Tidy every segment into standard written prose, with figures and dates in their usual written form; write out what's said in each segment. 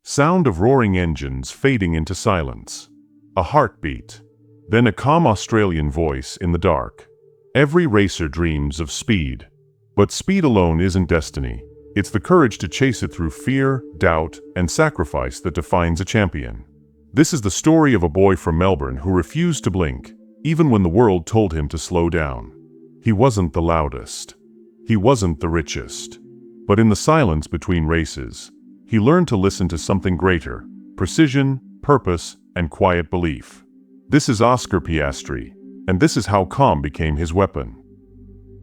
Sound of roaring engines fading into silence. A heartbeat. Then a calm Australian voice in the dark. Every racer dreams of speed. But speed alone isn't destiny. It's the courage to chase it through fear, doubt, and sacrifice that defines a champion. This is the story of a boy from Melbourne who refused to blink, even when the world told him to slow down. He wasn't the loudest. He wasn't the richest. But in the silence between races, he learned to listen to something greater: precision, purpose, and quiet belief. This is Oscar Piastri, and this is how calm became his weapon.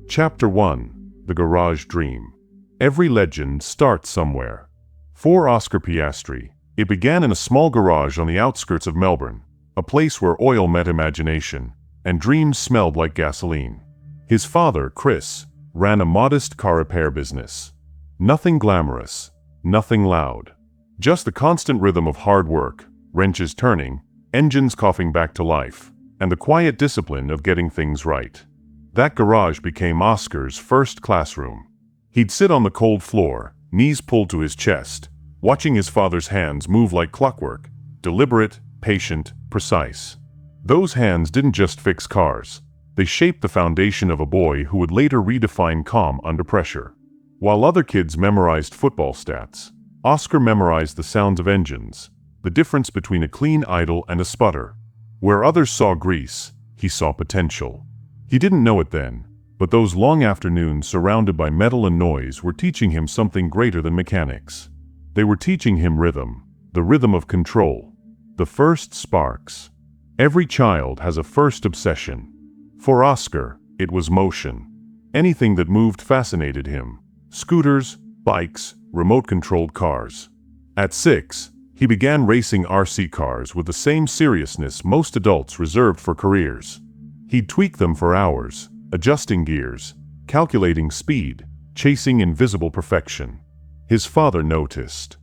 Chapter 1: The Garage Dream. Every legend starts somewhere. For Oscar Piastri, it began in a small garage on the outskirts of Melbourne, a place where oil met imagination, and dreams smelled like gasoline. His father, Chris, ran a modest car repair business. Nothing glamorous, nothing loud. Just the constant rhythm of hard work, wrenches turning, engines coughing back to life, and the quiet discipline of getting things right. That garage became Oscar's first classroom. He'd sit on the cold floor, knees pulled to his chest, watching his father's hands move like clockwork, deliberate, patient, precise. Those hands didn't just fix cars. They shaped the foundation of a boy who would later redefine calm under pressure. While other kids memorized football stats, Oscar memorized the sounds of engines, the difference between a clean idle and a sputter. Where others saw grease, he saw potential. He didn't know it then, but those long afternoons surrounded by metal and noise were teaching him something greater than mechanics. They were teaching him rhythm, the rhythm of control, the first sparks. Every child has a first obsession. For Oscar, it was motion. Anything that moved fascinated him. Scooters, bikes, remote-controlled cars. At 6, he began racing RC cars with the same seriousness most adults reserved for careers. He'd tweak them for hours, adjusting gears, calculating speed, chasing invisible perfection. His father noticed.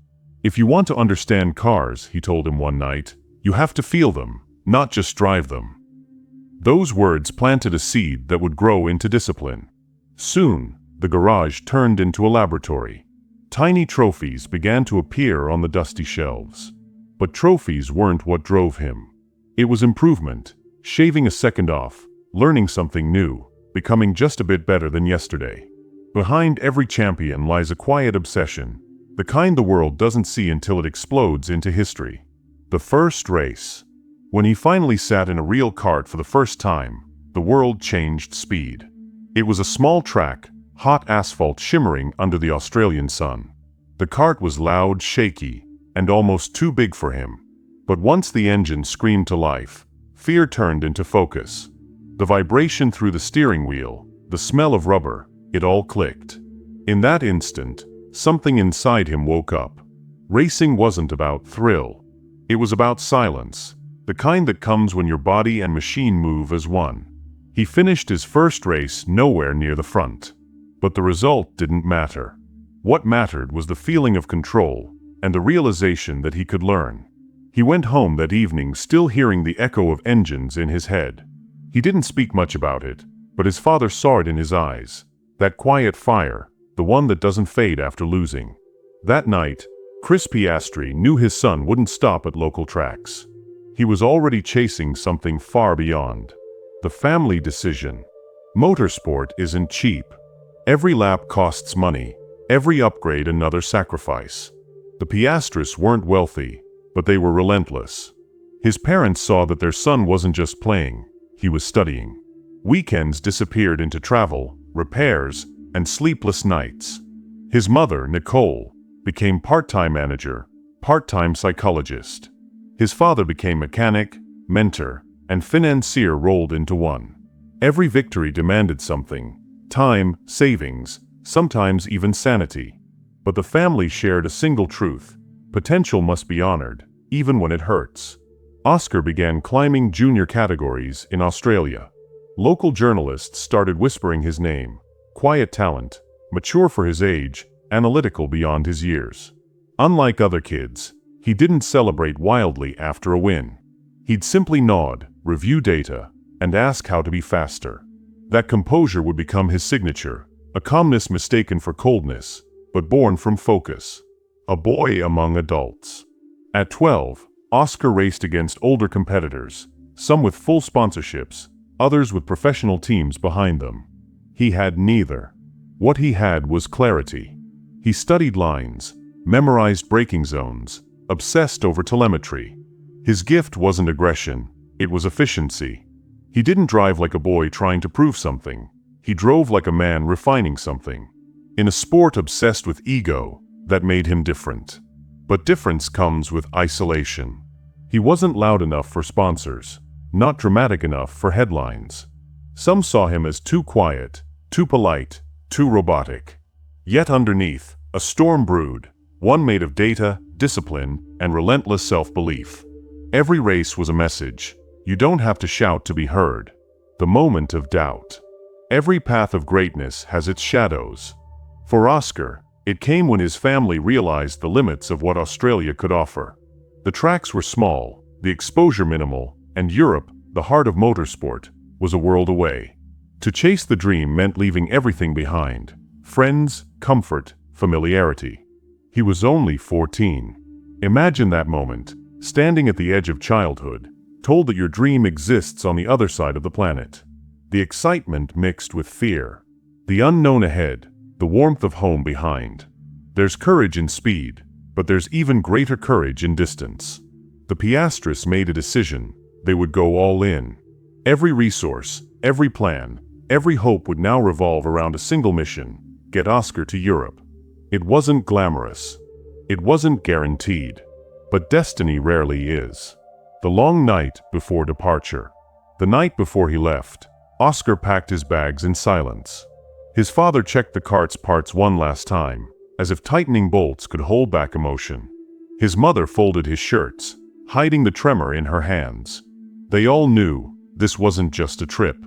"If you want to understand cars," he told him one night, "you have to feel them, not just drive them." Those words planted a seed that would grow into discipline. Soon, the garage turned into a laboratory. Tiny trophies began to appear on the dusty shelves. But trophies weren't what drove him. It was improvement, shaving a second off, learning something new, becoming just a bit better than yesterday. Behind every champion lies a quiet obsession, the kind the world doesn't see until it explodes into history. The first race. When he finally sat in a real kart for the first time, the world changed speed. It was a small track, hot asphalt shimmering under the Australian sun. The kart was loud, shaky, and almost too big for him. But once the engine screamed to life, fear turned into focus. The vibration through the steering wheel, the smell of rubber, it all clicked. In that instant, something inside him woke up. Racing wasn't about thrill. It was about silence, the kind that comes when your body and machine move as one. He finished his first race nowhere near the front. But the result didn't matter. What mattered was the feeling of control and the realization that he could learn. He went home that evening still hearing the echo of engines in his head. He didn't speak much about it, but his father saw it in his eyes. That quiet fire, the one that doesn't fade after losing. That night, Chris Piastri knew his son wouldn't stop at local tracks. He was already chasing something far beyond. The family decision. Motorsport isn't cheap. Every lap costs money, every upgrade another sacrifice. The Piastris weren't wealthy, but they were relentless. His parents saw that their son wasn't just playing, he was studying. Weekends disappeared into travel, repairs, and sleepless nights. His mother, Nicole, became part-time manager, part-time psychologist. His father became mechanic, mentor, and financier rolled into one. Every victory demanded something. Time, savings, sometimes even sanity. But the family shared a single truth: potential must be honored, even when it hurts. Oscar began climbing junior categories in Australia. Local journalists started whispering his name. Quiet talent, mature for his age, analytical beyond his years. Unlike other kids, he didn't celebrate wildly after a win. He'd simply nod, review data, and ask how to be faster. That composure would become his signature, a calmness mistaken for coldness, but born from focus. A boy among adults. At 12, Oscar raced against older competitors, some with full sponsorships, others with professional teams behind them. He had neither. What he had was clarity. He studied lines, memorized braking zones, obsessed over telemetry. His gift wasn't aggression, it was efficiency. He didn't drive like a boy trying to prove something. He drove like a man refining something. In a sport obsessed with ego, that made him different. But difference comes with isolation. He wasn't loud enough for sponsors, not dramatic enough for headlines. Some saw him as too quiet, too polite, too robotic. Yet underneath, a storm brewed, one made of data, discipline, and relentless self-belief. Every race was a message. You don't have to shout to be heard. The moment of doubt. Every path of greatness has its shadows. For Oscar, it came when his family realized the limits of what Australia could offer. The tracks were small, the exposure minimal, and Europe, the heart of motorsport, was a world away. To chase the dream meant leaving everything behind: friends, comfort, familiarity. He was only 14. Imagine that moment, standing at the edge of childhood, told that your dream exists on the other side of the planet. The excitement mixed with fear. The unknown ahead, the warmth of home behind. There's courage in speed, but there's even greater courage in distance. The Piastris made a decision. They would go all in. Every resource, every plan, every hope would now revolve around a single mission: get Oscar to Europe. It wasn't glamorous. It wasn't guaranteed. But destiny rarely is. The long night before departure. The night before he left, Oscar packed his bags in silence. His father checked the cart's parts one last time, as if tightening bolts could hold back emotion. His mother folded his shirts, hiding the tremor in her hands. They all knew this wasn't just a trip.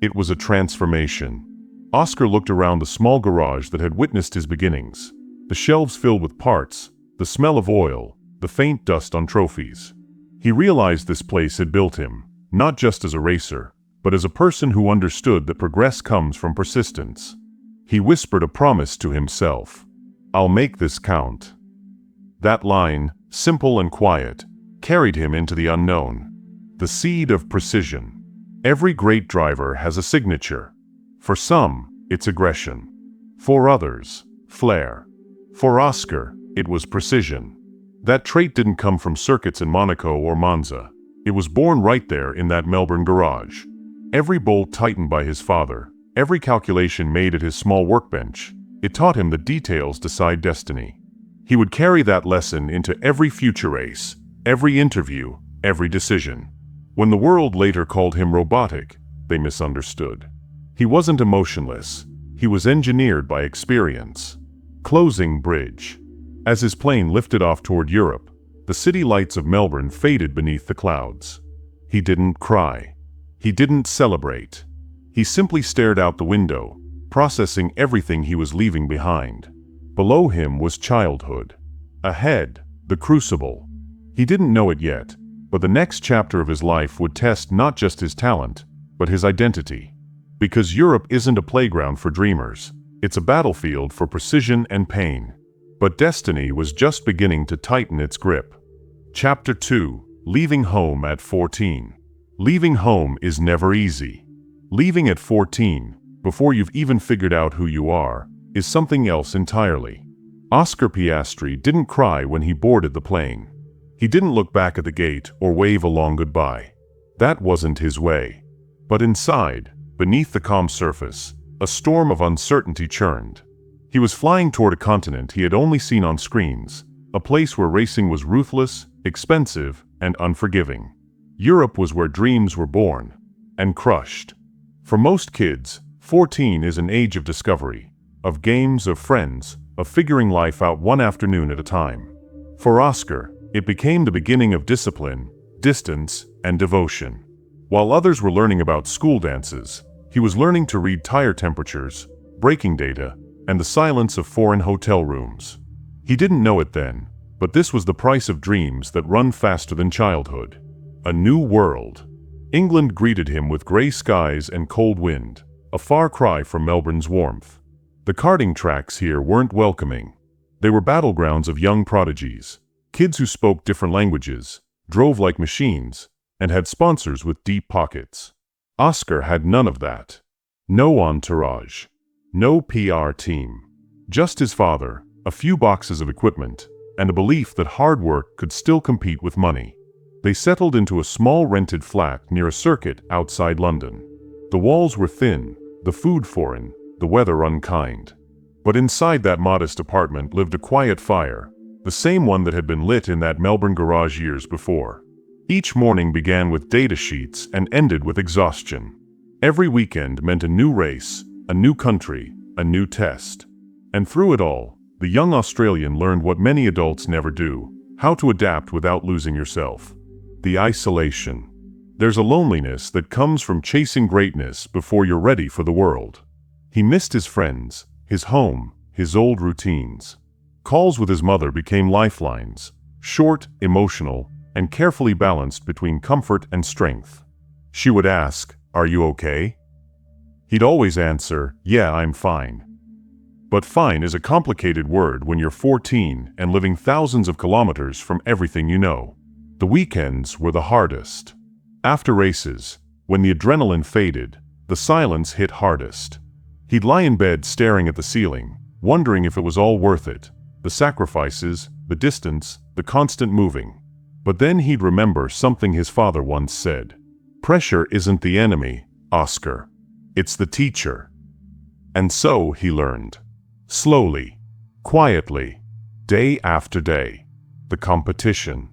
It was a transformation. Oscar looked around the small garage that had witnessed his beginnings. The shelves filled with parts, the smell of oil, the faint dust on trophies. He realized this place had built him, not just as a racer, but as a person who understood that progress comes from persistence. He whispered a promise to himself: "I'll make this count." That line, simple and quiet, carried him into the unknown. The seed of precision. Every great driver has a signature. For some, it's aggression. For others, flair. For Oscar, it was precision. That trait didn't come from circuits in Monaco or Monza. It was born right there in that Melbourne garage. Every bolt tightened by his father, every calculation made at his small workbench, it taught him that details decide destiny. He would carry that lesson into every future race, every interview, every decision. When the world later called him robotic, they misunderstood. He wasn't emotionless. He was engineered by experience. Closing bridge. As his plane lifted off toward Europe, the city lights of Melbourne faded beneath the clouds. He didn't cry. He didn't celebrate. He simply stared out the window, processing everything he was leaving behind. Below him was childhood. Ahead, the crucible. He didn't know it yet, but the next chapter of his life would test not just his talent, but his identity. Because Europe isn't a playground for dreamers. It's a battlefield for precision and pain. But destiny was just beginning to tighten its grip. Chapter 2: Leaving Home at 14. Leaving home is never easy. Leaving at 14, before you've even figured out who you are, is something else entirely. Oscar Piastri didn't cry when he boarded the plane. He didn't look back at the gate or wave a long goodbye. That wasn't his way. But inside, beneath the calm surface, a storm of uncertainty churned. He was flying toward a continent he had only seen on screens, a place where racing was ruthless, expensive, and unforgiving. Europe was where dreams were born and crushed. For most kids, 14 is an age of discovery, of games, of friends, of figuring life out one afternoon at a time. For Oscar, it became the beginning of discipline, distance, and devotion. While others were learning about school dances, he was learning to read tire temperatures, braking data, and the silence of foreign hotel rooms. He didn't know it then, but this was the price of dreams that run faster than childhood. A new world. England greeted him with gray skies and cold wind, a far cry from Melbourne's warmth. The karting tracks here weren't welcoming. They were battlegrounds of young prodigies, Kids who spoke different languages, drove like machines, and had sponsors with deep pockets. Oscar had none of that. No entourage. No PR team. Just his father, a few boxes of equipment, and a belief that hard work could still compete with money. They settled into a small rented flat near a circuit outside London. The walls were thin, the food foreign, the weather unkind. But inside that modest apartment lived a quiet fire, the same one that had been lit in that Melbourne garage years before. Each morning began with data sheets and ended with exhaustion. Every weekend meant a new race, a new country, a new test. And through it all, the young Australian learned what many adults never do: how to adapt without losing yourself. The isolation. There's a loneliness that comes from chasing greatness before you're ready for the world. He missed his friends, his home, his old routines. Calls with his mother became lifelines, short, emotional, and carefully balanced between comfort and strength. She would ask, "Are you okay?" He'd always answer, "Yeah, I'm fine." But fine is a complicated word when you're 14 and living thousands of kilometers from everything you know. The weekends were the hardest. After races, when the adrenaline faded, the silence hit hardest. He'd lie in bed staring at the ceiling, wondering if it was all worth it, the sacrifices, the distance, the constant moving. But then he'd remember something his father once said: "Pressure isn't the enemy, Oscar. It's the teacher." And so he learned. Slowly, quietly, day after day. The competition.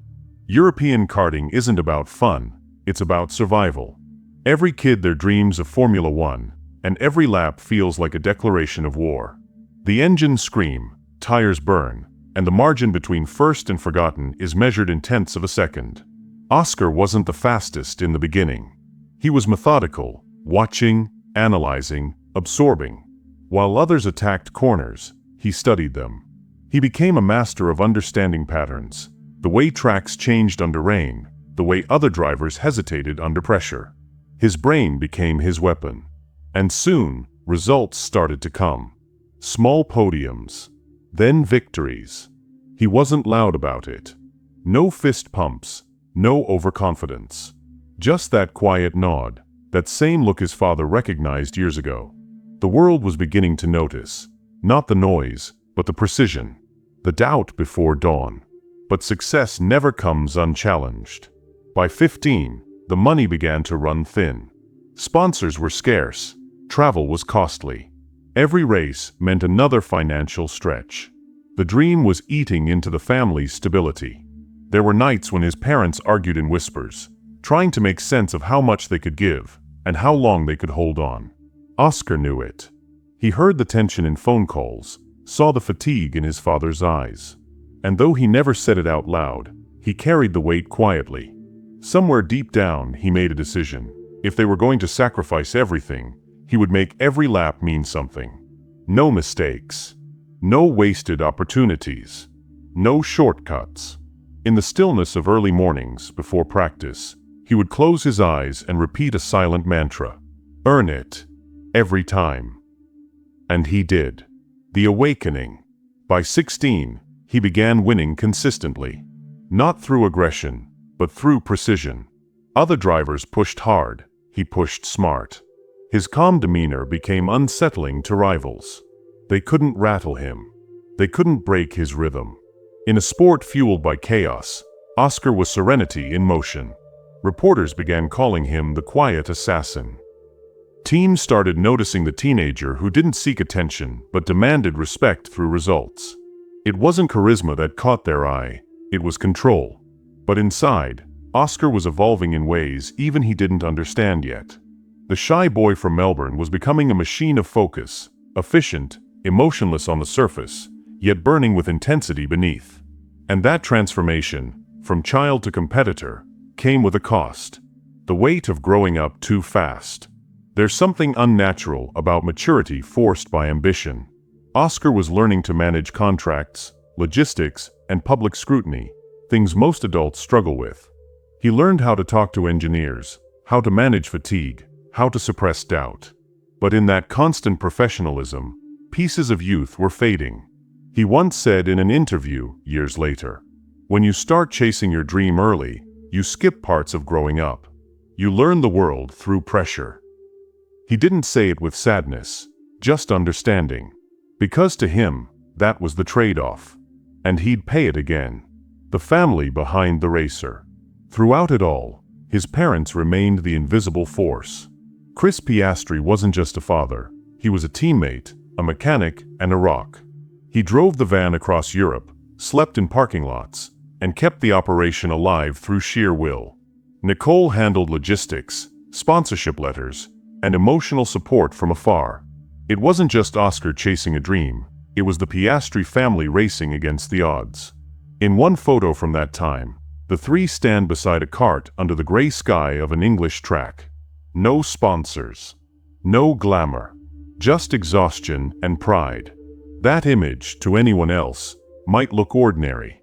European karting isn't about fun, it's about survival. Every kid there dreams of Formula One, and every lap feels like a declaration of war. The engines scream, tires burn, and the margin between first and forgotten is measured in tenths of a second. Oscar wasn't the fastest in the beginning. He was methodical, watching, analyzing, absorbing. While others attacked corners, he studied them. He became a master of understanding patterns, the way tracks changed under rain, the way other drivers hesitated under pressure. His brain became his weapon. And soon, results started to come. Small podiums, then victories. He wasn't loud about it. No fist pumps, no overconfidence. Just that quiet nod, that same look his father recognized years ago. The world was beginning to notice, not the noise, but the precision, the doubt before dawn. But success never comes unchallenged. By 15, the money began to run thin. Sponsors were scarce, travel was costly. Every race meant another financial stretch. The dream was eating into the family's stability. There were nights when his parents argued in whispers, trying to make sense of how much they could give and how long they could hold on. Oscar knew it. He heard the tension in phone calls, saw the fatigue in his father's eyes. And though he never said it out loud, he carried the weight quietly. Somewhere deep down, he made a decision. If they were going to sacrifice everything, he would make every lap mean something. No mistakes. No wasted opportunities. No shortcuts. In the stillness of early mornings, before practice, he would close his eyes and repeat a silent mantra. Earn it. Every time. And he did. The awakening. By 16, he began winning consistently. Not through aggression, but through precision. Other drivers pushed hard. He pushed smart. His calm demeanor became unsettling to rivals. They couldn't rattle him. They couldn't break his rhythm. In a sport fueled by chaos, Oscar was serenity in motion. Reporters began calling him the quiet assassin. Teams started noticing the teenager who didn't seek attention but demanded respect through results. It wasn't charisma that caught their eye, it was control. But inside, Oscar was evolving in ways even he didn't understand yet. The shy boy from Melbourne was becoming a machine of focus, efficient, emotionless on the surface, yet burning with intensity beneath. And that transformation, from child to competitor, came with a cost. The weight of growing up too fast. There's something unnatural about maturity forced by ambition. Oscar was learning to manage contracts, logistics, and public scrutiny, things most adults struggle with. He learned how to talk to engineers, how to manage fatigue, how to suppress doubt. But in that constant professionalism, pieces of youth were fading. He once said in an interview years later, When you start chasing your dream early, you skip parts of growing up. You learn the world through pressure. He didn't say it with sadness, just understanding. Because to him, that was the trade-off. And he'd pay it again. The family behind the racer. Throughout it all, his parents remained the invisible force. Chris Piastri wasn't just a father. He was a teammate, a mechanic, and a rock. He drove the van across Europe, slept in parking lots, and kept the operation alive through sheer will. Nicole handled logistics, sponsorship letters, and emotional support from afar. It wasn't just Oscar chasing a dream, it was the Piastri family racing against the odds. In one photo from that time, the three stand beside a cart under the gray sky of an English track. No sponsors. No glamour. Just exhaustion and pride. That image, to anyone else, might look ordinary,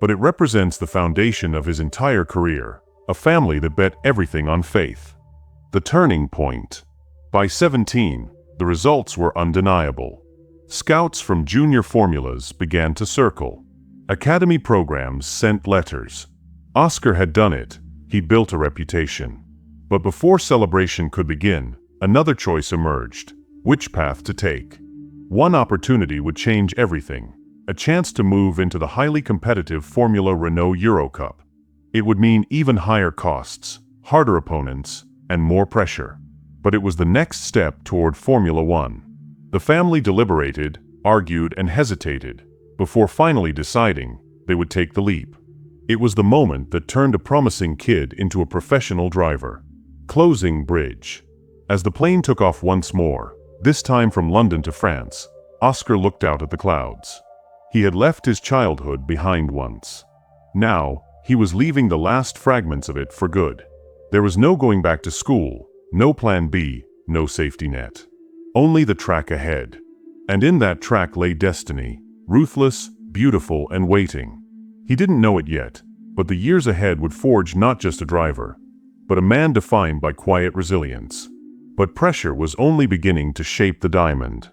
but it represents the foundation of his entire career, a family that bet everything on faith. The turning point. By 17, the results were undeniable. Scouts from junior formulas began to circle. Academy programs sent letters. Oscar had done it. He'd built a reputation. But before celebration could begin, another choice emerged. Which path to take? One opportunity would change everything. A chance to move into the highly competitive Formula Renault Eurocup. It would mean even higher costs, harder opponents, and more pressure. But it was the next step toward Formula One. The family deliberated, argued, and hesitated, before finally deciding they would take the leap. It was the moment that turned a promising kid into a professional driver. Closing bridge. As the plane took off once more, this time from London to France, Oscar looked out at the clouds. He had left his childhood behind once. Now, he was leaving the last fragments of it for good. There was no going back to school, no plan B, no safety net. Only the track ahead. And in that track lay destiny, ruthless, beautiful, and waiting. He didn't know it yet, but the years ahead would forge not just a driver, but a man defined by quiet resilience. But pressure was only beginning to shape the diamond.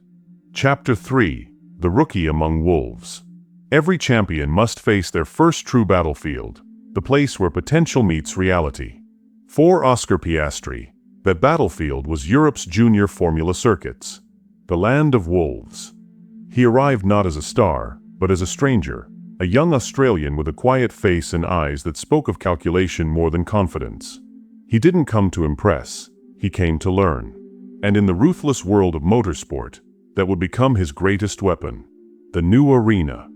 Chapter 3. The Rookie Among Wolves. Every champion must face their first true battlefield, the place where potential meets reality. For Oscar Piastri, that battlefield was Europe's junior formula circuits, the land of wolves. He arrived not as a star, but as a stranger, a young Australian with a quiet face and eyes that spoke of calculation more than confidence. He didn't come to impress, he came to learn. And in the ruthless world of motorsport, that would become his greatest weapon, the new arena,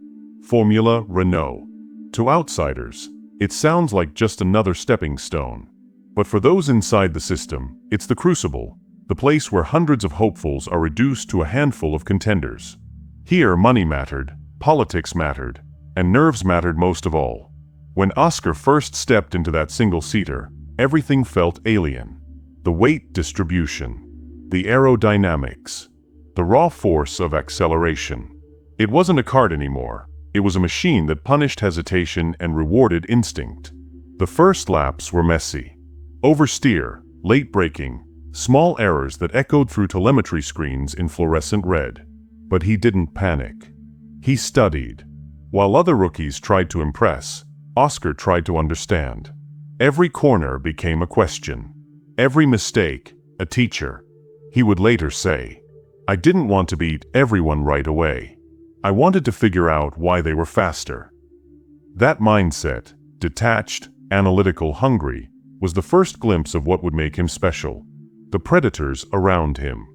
Formula Renault. To outsiders, it sounds like just another stepping stone. But for those inside the system, it's the crucible, the place where hundreds of hopefuls are reduced to a handful of contenders. Here money mattered, politics mattered, and nerves mattered most of all. When Oscar first stepped into that single-seater, everything felt alien. The weight distribution, the aerodynamics, the raw force of acceleration. It wasn't a kart anymore. It was a machine that punished hesitation and rewarded instinct. The first laps were messy. Oversteer, late braking, small errors that echoed through telemetry screens in fluorescent red. But he didn't panic. He studied. While other rookies tried to impress, Oscar tried to understand. Every corner became a question. Every mistake, a teacher. He would later say, "I didn't want to beat everyone right away. I wanted to figure out why they were faster." That mindset, detached, analytical, hungry, was the first glimpse of what would make him special. The predators around him.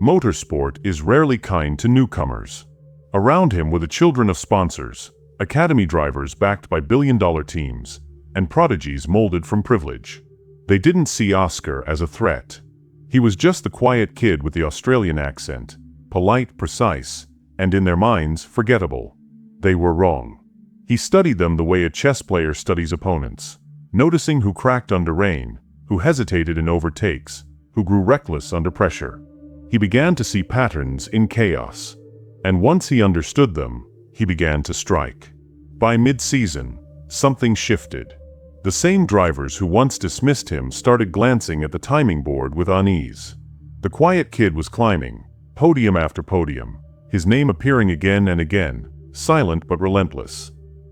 Motorsport is rarely kind to newcomers. Around him were the children of sponsors, academy drivers backed by billion-dollar teams, and prodigies molded from privilege. They didn't see Oscar as a threat. He was just the quiet kid with the Australian accent, polite, precise, and in their minds, forgettable. They were wrong. He studied them the way a chess player studies opponents, noticing who cracked under rain, who hesitated in overtakes, who grew reckless under pressure. He began to see patterns in chaos. And once he understood them, he began to strike. By mid-season, something shifted. The same drivers who once dismissed him started glancing at the timing board with unease. The quiet kid was climbing, podium after podium, his name appearing again and again, silent but relentless.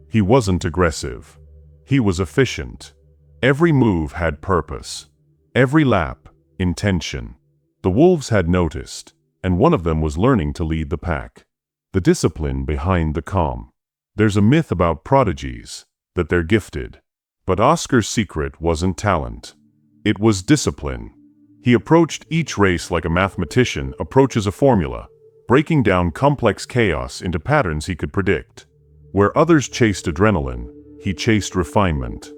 He wasn't aggressive. He was efficient. Every move had purpose. Every lap, intention. The wolves had noticed, and one of them was learning to lead the pack. The discipline behind the calm. There's a myth about prodigies, that they're gifted. But Oscar's secret wasn't talent. It was discipline. He approached each race like a mathematician approaches a formula, breaking down complex chaos into patterns he could predict. Where others chased adrenaline, he chased refinement.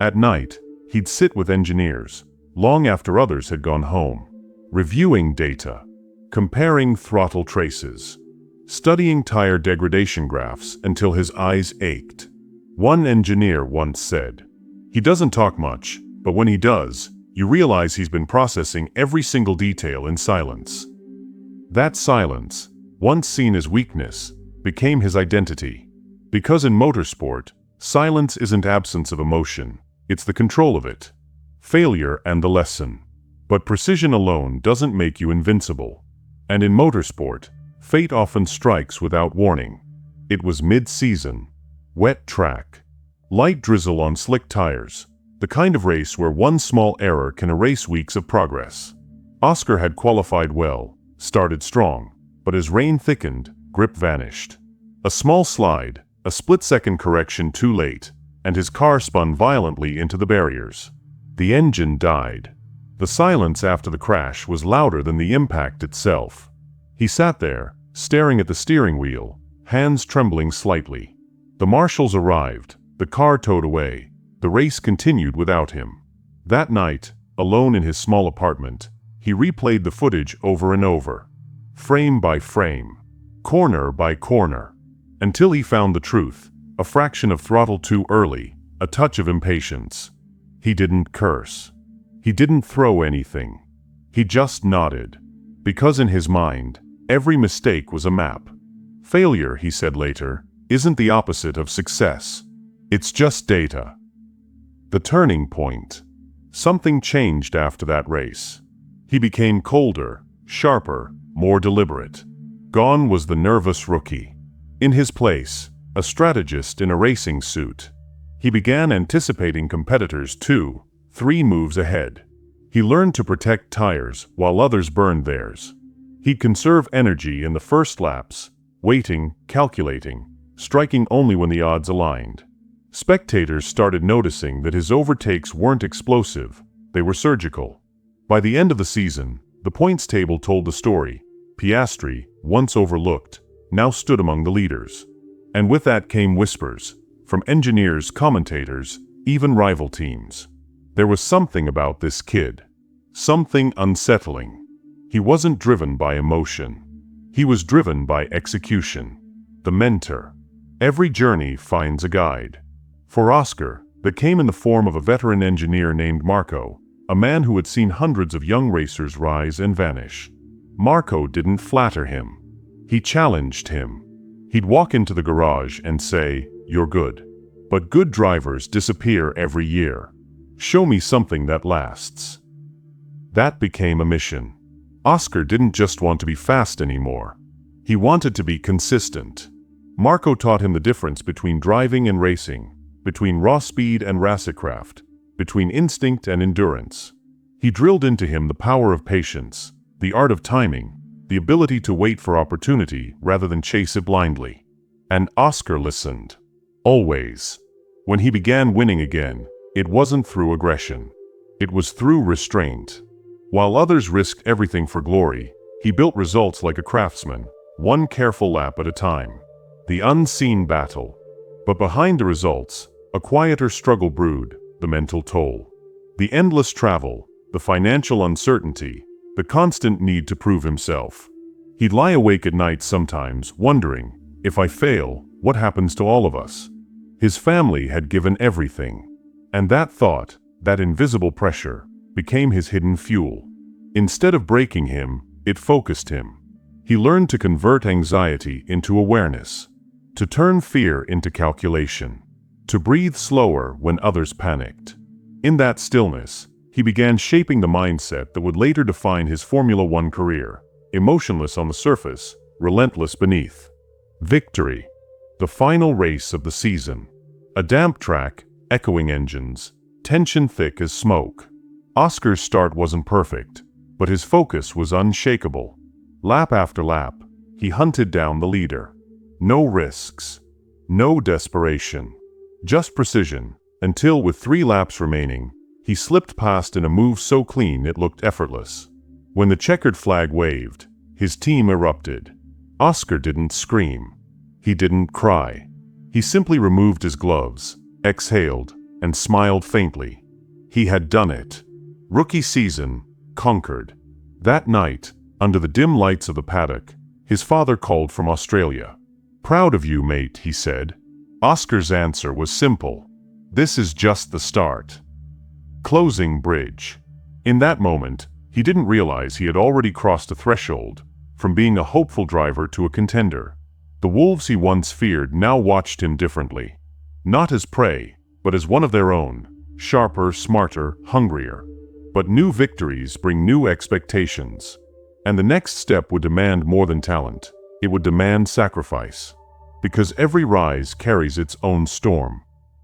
At night, he'd sit with engineers, long after others had gone home, reviewing data, comparing throttle traces, studying tire degradation graphs until his eyes ached. One engineer once said, "He doesn't talk much, but when he does, you realize he's been processing every single detail in silence." That silence, once seen as weakness, became his identity. Because in motorsport, silence isn't absence of emotion, it's the control of it. Failure and the lesson. But precision alone doesn't make you invincible. And in motorsport, fate often strikes without warning. It was mid-season. Wet track. Light drizzle on slick tires. The kind of race where one small error can erase weeks of progress. Oscar had qualified well, started strong, but as rain thickened, grip vanished. A small slide, a split-second correction too late, and his car spun violently into the barriers. The engine died. The silence after the crash was louder than the impact itself. He sat there, staring at the steering wheel, hands trembling slightly. The marshals arrived, the car towed away. The race continued without him. That night, alone in his small apartment, he replayed the footage over and over, frame by frame, corner by corner, until he found the truth, a fraction of throttle too early, a touch of impatience. He didn't curse. He didn't throw anything. He just nodded. Because in his mind, every mistake was a map. Failure, he said later, isn't the opposite of success. It's just data. The turning point. Something changed after that race. He became colder, sharper, more deliberate. Gone was the nervous rookie. In his place, a strategist in a racing suit. He began anticipating competitors 2, 3 moves ahead. He learned to protect tires while others burned theirs. He'd conserve energy in the first laps, waiting, calculating, striking only when the odds aligned. Spectators started noticing that his overtakes weren't explosive, they were surgical. By the end of the season, the points table told the story. Piastri, once overlooked, now stood among the leaders. And with that came whispers, from engineers, commentators, even rival teams. There was something about this kid. Something unsettling. He wasn't driven by emotion. He was driven by execution. The mentor. Every journey finds a guide. For Oscar, that came in the form of a veteran engineer named Marco, a man who had seen hundreds of young racers rise and vanish. Marco didn't flatter him. He challenged him. He'd walk into the garage and say, "You're good. But good drivers disappear every year. Show me something that lasts." That became a mission. Oscar didn't just want to be fast anymore. He wanted to be consistent. Marco taught him the difference between driving and racing, between raw speed and racecraft, between instinct and endurance. He drilled into him the power of patience, the art of timing, the ability to wait for opportunity rather than chase it blindly. And Oscar listened. Always. When he began winning again, it wasn't through aggression. It was through restraint. While others risked everything for glory, he built results like a craftsman, one careful lap at a time. The unseen battle. But behind the results, a quieter struggle brewed, the mental toll. The endless travel, the financial uncertainty, the constant need to prove himself. He'd lie awake at night sometimes, wondering, if I fail, what happens to all of us? His family had given everything. And that thought, that invisible pressure, became his hidden fuel. Instead of breaking him, it focused him. He learned to convert anxiety into awareness, to turn fear into calculation, to breathe slower when others panicked. In that stillness, he began shaping the mindset that would later define his Formula One career, emotionless on the surface, relentless beneath. Victory. The final race of the season. A damp track, echoing engines, tension thick as smoke. Oscar's start wasn't perfect, but his focus was unshakable. Lap after lap, he hunted down the leader. No risks, no desperation, just precision, until with 3 laps remaining, he slipped past in a move so clean it looked effortless. When the checkered flag waved, his team erupted. Oscar didn't scream. He didn't cry. He simply removed his gloves, exhaled, and smiled faintly. He had done it. Rookie season, conquered. That night, under the dim lights of the paddock, his father called from Australia. "Proud of you, mate," he said. Oscar's answer was simple. "This is just the start." Closing bridge. In that moment, he didn't realize he had already crossed a threshold, from being a hopeful driver to a contender. The wolves he once feared now watched him differently. Not as prey, but as one of their own, sharper, smarter, hungrier. But new victories bring new expectations. And the next step would demand more than talent. It would demand sacrifice. Because every rise carries its own storm.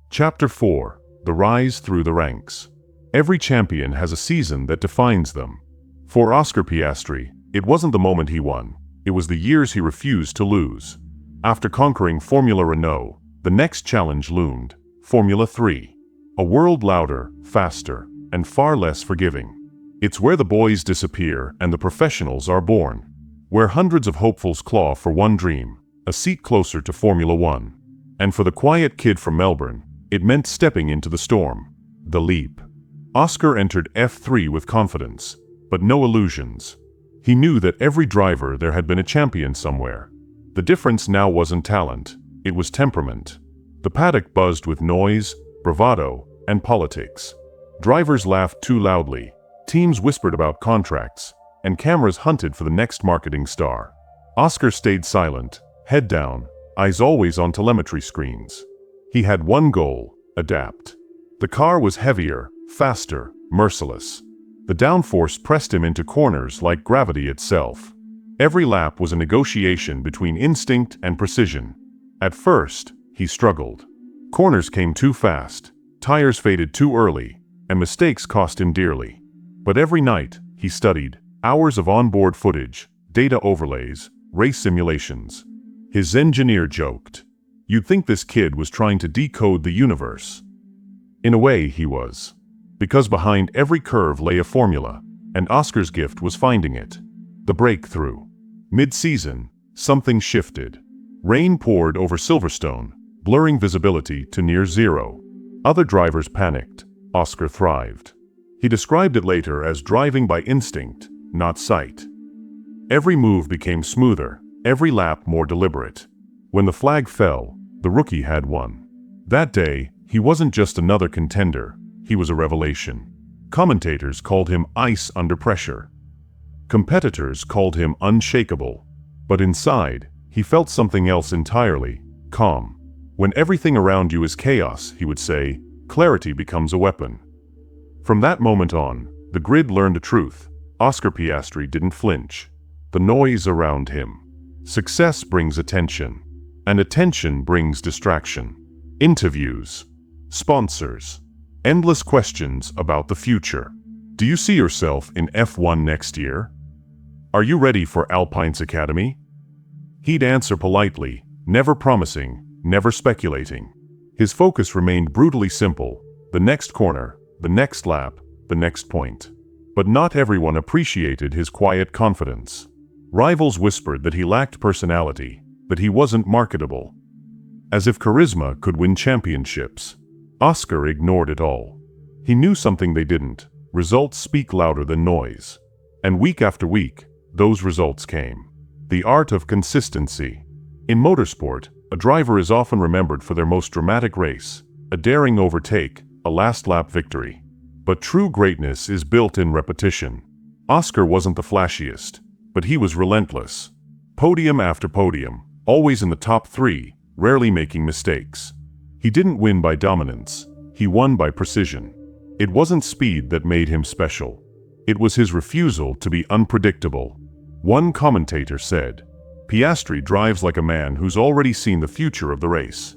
Chapter 4. The Rise Through the Ranks. Every champion has a season that defines them. For Oscar Piastri, it wasn't the moment he won. It was the years he refused to lose. After conquering Formula Renault, the next challenge loomed, Formula 3. A world louder, faster, and far less forgiving. It's where the boys disappear and the professionals are born. Where hundreds of hopefuls claw for one dream, a seat closer to Formula 1. And for the quiet kid from Melbourne, it meant stepping into the storm. The leap. Oscar entered F3 with confidence, but no illusions. He knew that every driver there had been a champion somewhere. The difference now wasn't talent, it was temperament. The paddock buzzed with noise, bravado, and politics. Drivers laughed too loudly, teams whispered about contracts, and cameras hunted for the next marketing star. Oscar stayed silent, head down, eyes always on telemetry screens. He had one goal: adapt. The car was heavier, faster, merciless. The downforce pressed him into corners like gravity itself. Every lap was a negotiation between instinct and precision. At first, he struggled. Corners came too fast, tires faded too early, and mistakes cost him dearly. But every night, he studied, hours of onboard footage, data overlays, race simulations. His engineer joked, "You'd think this kid was trying to decode the universe." In a way, he was. Because behind every curve lay a formula, and Oscar's gift was finding it. The breakthrough. Mid-season, something shifted. Rain poured over Silverstone, blurring visibility to near zero. Other drivers panicked. Oscar thrived. He described it later as driving by instinct, not sight. Every move became smoother, every lap more deliberate. When the flag fell, the rookie had won. That day, he wasn't just another contender. He was a revelation. Commentators called him ice under pressure. Competitors called him unshakable. But inside, he felt something else entirely: calm. When everything around you is chaos, he would say, clarity becomes a weapon. From that moment on, the grid learned a truth. Oscar Piastri didn't flinch. The noise around him. Success brings attention. And attention brings distraction. Interviews. Sponsors. Endless questions about the future. Do you see yourself in F1 next year? Are you ready for Alpine's Academy? He'd answer politely, never promising, never speculating. His focus remained brutally simple: the next corner, the next lap, the next point. But not everyone appreciated his quiet confidence. Rivals whispered that he lacked personality, that he wasn't marketable. As if charisma could win championships. Oscar ignored it all. He knew something they didn't. Results speak louder than noise. And week after week, those results came. The art of consistency. In motorsport, a driver is often remembered for their most dramatic race, a daring overtake, a last-lap victory. But true greatness is built in repetition. Oscar wasn't the flashiest, but he was relentless. Podium after podium, always in the top 3, rarely making mistakes. He didn't win by dominance, he won by precision. It wasn't speed that made him special. It was his refusal to be unpredictable. One commentator said, "Piastri drives like a man who's already seen the future of the race."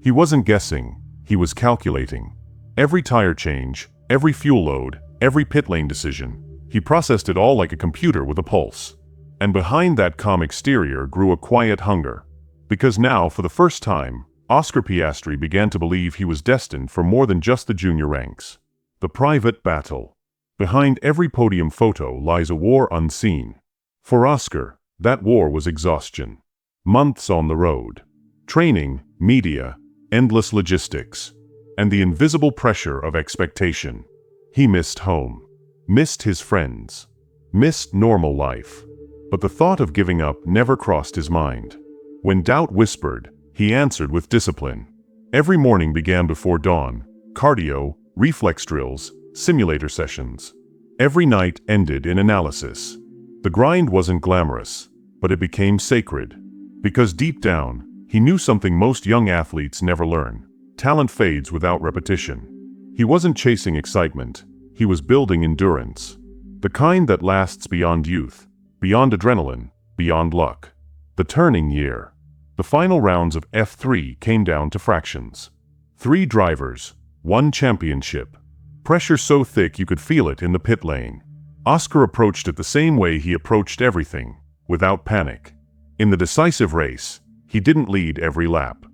He wasn't guessing, he was calculating. Every tire change, every fuel load, every pit lane decision, he processed it all like a computer with a pulse. And behind that calm exterior grew a quiet hunger. Because now, for the first time, Oscar Piastri began to believe he was destined for more than just the junior ranks. The private battle. Behind every podium photo lies a war unseen. For Oscar, that war was exhaustion. Months on the road. Training, media, endless logistics, and the invisible pressure of expectation. He missed home. Missed his friends. Missed normal life. But the thought of giving up never crossed his mind. When doubt whispered, he answered with discipline. Every morning began before dawn, cardio, reflex drills, simulator sessions. Every night ended in analysis. The grind wasn't glamorous, but it became sacred. Because deep down, he knew something most young athletes never learn. Talent fades without repetition. He wasn't chasing excitement, he was building endurance. The kind that lasts beyond youth, beyond adrenaline, beyond luck. The turning year. The final rounds of F3 came down to fractions. 3 drivers, 1 championship. Pressure so thick you could feel it in the pit lane. Oscar approached it the same way he approached everything, without panic. In the decisive race, he didn't lead every lap.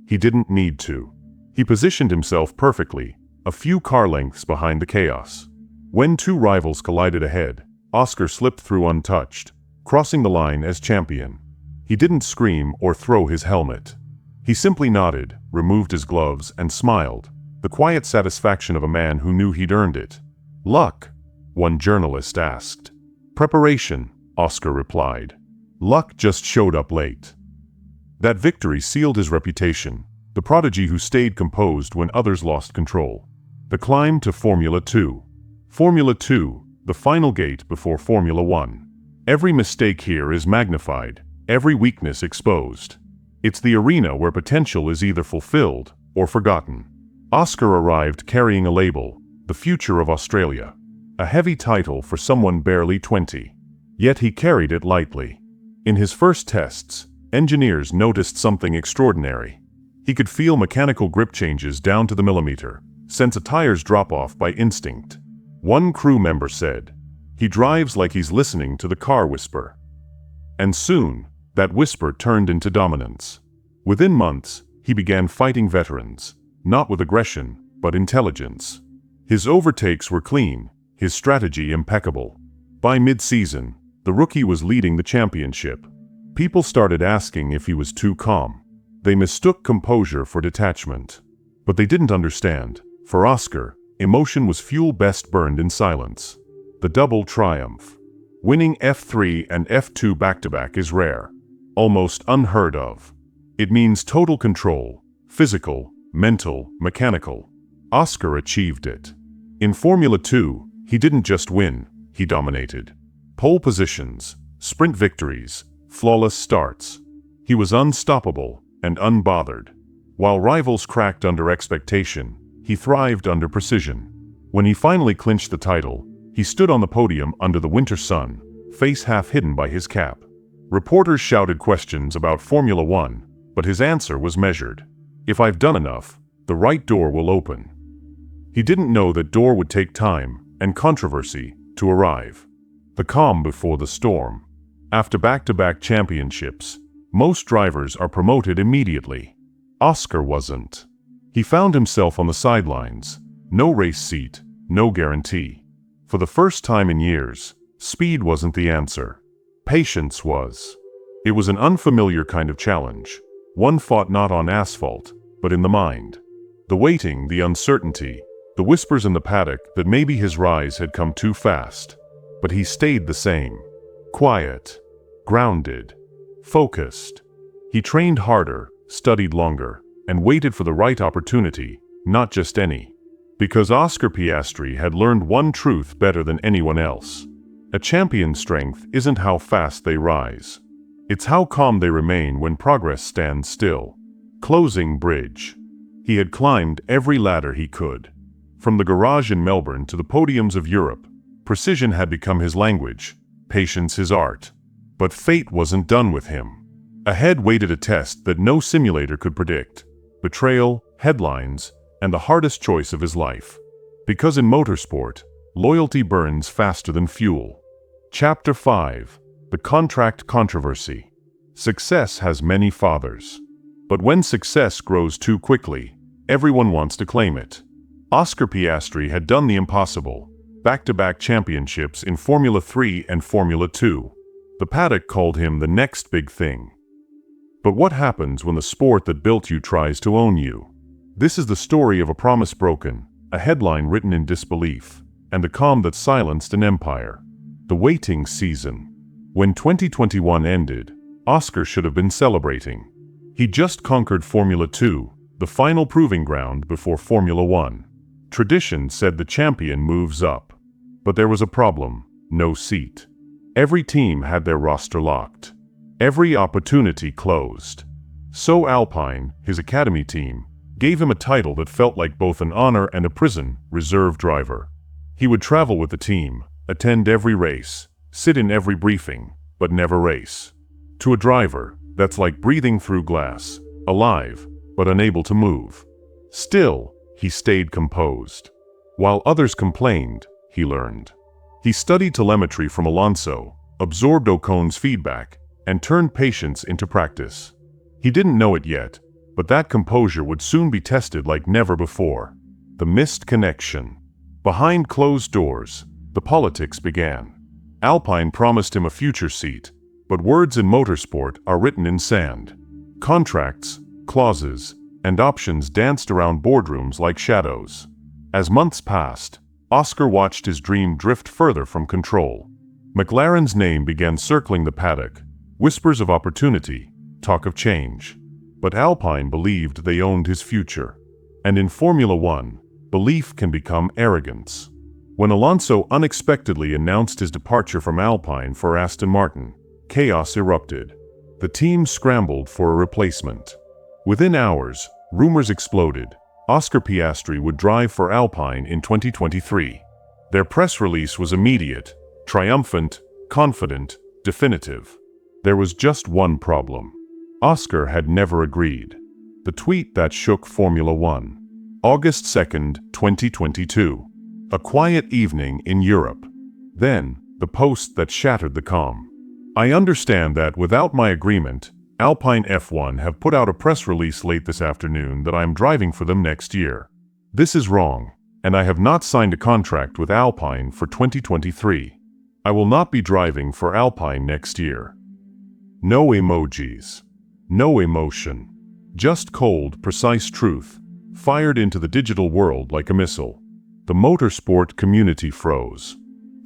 He didn't need to. He positioned himself perfectly, a few car lengths behind the chaos. When 2 rivals collided ahead, Oscar slipped through untouched, crossing the line as champion. He didn't scream or throw his helmet. He simply nodded, removed his gloves, and smiled, the quiet satisfaction of a man who knew he'd earned it. Luck? One journalist asked. Preparation, Oscar replied. Luck just showed up late. That victory sealed his reputation, the prodigy who stayed composed when others lost control. The climb to Formula 2. Formula 2, the final gate before Formula 1. Every mistake here is magnified, every weakness exposed. It's the arena where potential is either fulfilled or forgotten. Oscar arrived carrying a label, the future of Australia. A heavy title for someone barely 20. Yet he carried it lightly. In his first tests, engineers noticed something extraordinary. He could feel mechanical grip changes down to the millimeter, sense a tire's drop off by instinct. One crew member said, "He drives like he's listening to the car whisper." And soon, that whisper turned into dominance. Within months, he began fighting veterans, not with aggression, but intelligence. His overtakes were clean, his strategy impeccable. By mid-season, the rookie was leading the championship. People started asking if he was too calm. They mistook composure for detachment. But they didn't understand. For Oscar, emotion was fuel best burned in silence. The double triumph. Winning F3 and F2 back-to-back is rare. Almost unheard of. It means total control, physical, mental, mechanical. Oscar achieved it. In Formula 2, he didn't just win, he dominated. Pole positions, sprint victories, flawless starts. He was unstoppable and unbothered. While rivals cracked under expectation, he thrived under precision. When he finally clinched the title, he stood on the podium under the winter sun, face half hidden by his cap. Reporters shouted questions about Formula 1, but his answer was measured. If I've done enough, the right door will open. He didn't know that door would take time and controversy to arrive. The calm before the storm. After back-to-back championships, most drivers are promoted immediately. Oscar wasn't. He found himself on the sidelines. No race seat, no guarantee. For the first time in years, speed wasn't the answer. Patience was. It was an unfamiliar kind of challenge, one fought not on asphalt, but in the mind. The waiting, the uncertainty, the whispers in the paddock that maybe his rise had come too fast. But he stayed the same. Quiet, grounded, focused. He trained harder, studied longer, and waited for the right opportunity, not just any. Because Oscar Piastri had learned one truth better than anyone else. A champion's strength isn't how fast they rise. It's how calm they remain when progress stands still. Closing bridge. He had climbed every ladder he could. From the garage in Melbourne to the podiums of Europe, precision had become his language, patience his art. But fate wasn't done with him. Ahead waited a test that no simulator could predict. betrayal, headlines, and the hardest choice of his life. Because in motorsport, loyalty burns faster than fuel. Chapter 5: The Contract Controversy. Success has many fathers. But when success grows too quickly, everyone wants to claim it. Oscar Piastri had done the impossible, back-to-back championships in Formula 3 and Formula 2. The paddock called him the next big thing. But what happens when the sport that built you tries to own you? This is the story of a promise broken, a headline written in disbelief, and the calm that silenced an empire. The waiting season. When 2021 ended, Oscar should have been celebrating. He just conquered Formula 2, the final proving ground before Formula 1. Tradition said the champion moves up. But there was a problem: no seat. Every team had their roster locked. Every opportunity closed. So Alpine, his academy team, gave him a title that felt like both an honor and a prison: reserve driver. He would travel with the team, attend every race, sit in every briefing, but never race. To a driver, that's like breathing through glass, alive, but unable to move. Still, he stayed composed. While others complained, he learned. He studied telemetry from Alonso, absorbed Ocon's feedback, and turned patience into practice. He didn't know it yet, but that composure would soon be tested like never before. The missed connection. Behind closed doors, the politics began. Alpine promised him a future seat, but words in motorsport are written in sand. Contracts, clauses, and options danced around boardrooms like shadows. As months passed, Oscar watched his dream drift further from control. McLaren's name began circling the paddock, whispers of opportunity, talk of change. But Alpine believed they owned his future. And in Formula 1, belief can become arrogance. When Alonso unexpectedly announced his departure from Alpine for Aston Martin, chaos erupted. The team scrambled for a replacement. Within hours, rumors exploded. Oscar Piastri would drive for Alpine in 2023. Their press release was immediate, triumphant, confident, definitive. There was just one problem. Oscar had never agreed. The tweet that shook Formula 1. August 2nd, 2022. A quiet evening in Europe. Then, the post that shattered the calm. I understand that without my agreement, Alpine F1 have put out a press release late this afternoon that I am driving for them next year. This is wrong, and I have not signed a contract with Alpine for 2023. I will not be driving for Alpine next year. No emojis. No emotion. Just cold, precise truth, fired into the digital world like a missile. The motorsport community froze.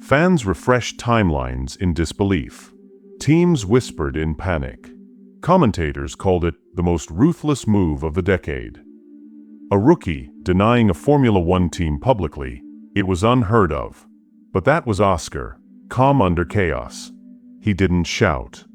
Fans refreshed timelines in disbelief. Teams whispered in panic. Commentators called it the most ruthless move of the decade. A rookie denying a Formula 1 team publicly, it was unheard of. But that was Oscar, calm under chaos. He didn't shout.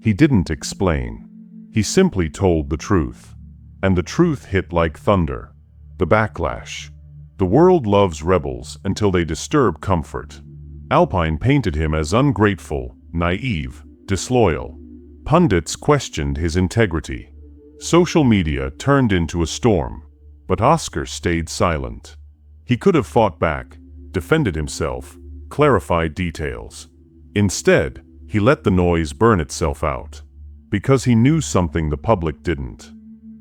He didn't explain. He simply told the truth. And the truth hit like thunder. The backlash. The world loves rebels until they disturb comfort. Alpine painted him as ungrateful, naive, disloyal. Pundits questioned his integrity. Social media turned into a storm. But Oscar stayed silent. He could have fought back, defended himself, clarified details. Instead, he let the noise burn itself out. Because he knew something the public didn't.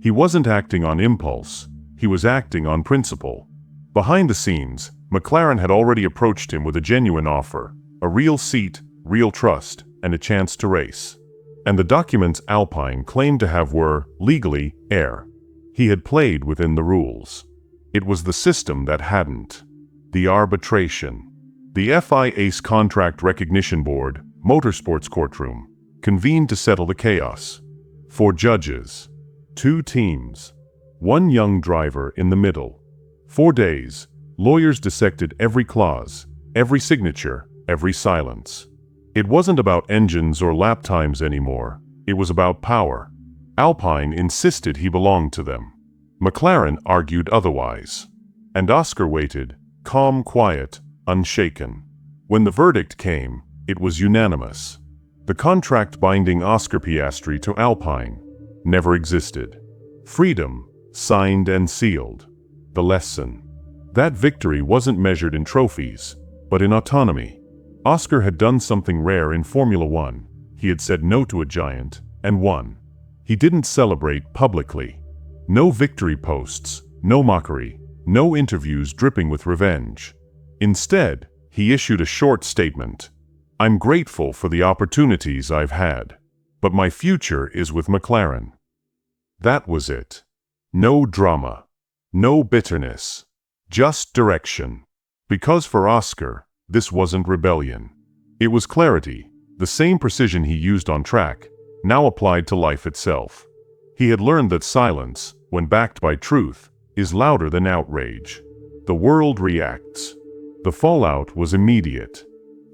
He wasn't acting on impulse. He was acting on principle. Behind the scenes, McLaren had already approached him with a genuine offer, a real seat, real trust, and a chance to race. And the documents Alpine claimed to have were, legally, air. He had played within the rules. It was the system that hadn't. The arbitration. The FIA's Contract Recognition Board, Motorsports Courtroom, convened to settle the chaos. 4 judges. 2 teams. 1 young driver in the middle. 4 days, lawyers dissected every clause, every signature, every silence. It wasn't about engines or lap times anymore. It was about power. Alpine insisted he belonged to them. McLaren argued otherwise. And Oscar waited, calm, quiet, unshaken. When the verdict came, it was unanimous. The contract binding Oscar Piastri to Alpine never existed. Freedom, signed and sealed. The lesson. That victory wasn't measured in trophies, but in autonomy. Oscar had done something rare in Formula One. He had said no to a giant, and won. He didn't celebrate publicly. No victory posts, no mockery, no interviews dripping with revenge. Instead, he issued a short statement. "I'm grateful for the opportunities I've had, but my future is with McLaren." That was it. No drama. No bitterness. Just direction. Because for Oscar, this wasn't rebellion. It was clarity, the same precision he used on track, now applied to life itself. He had learned that silence, when backed by truth, is louder than outrage. The world reacts. The fallout was immediate.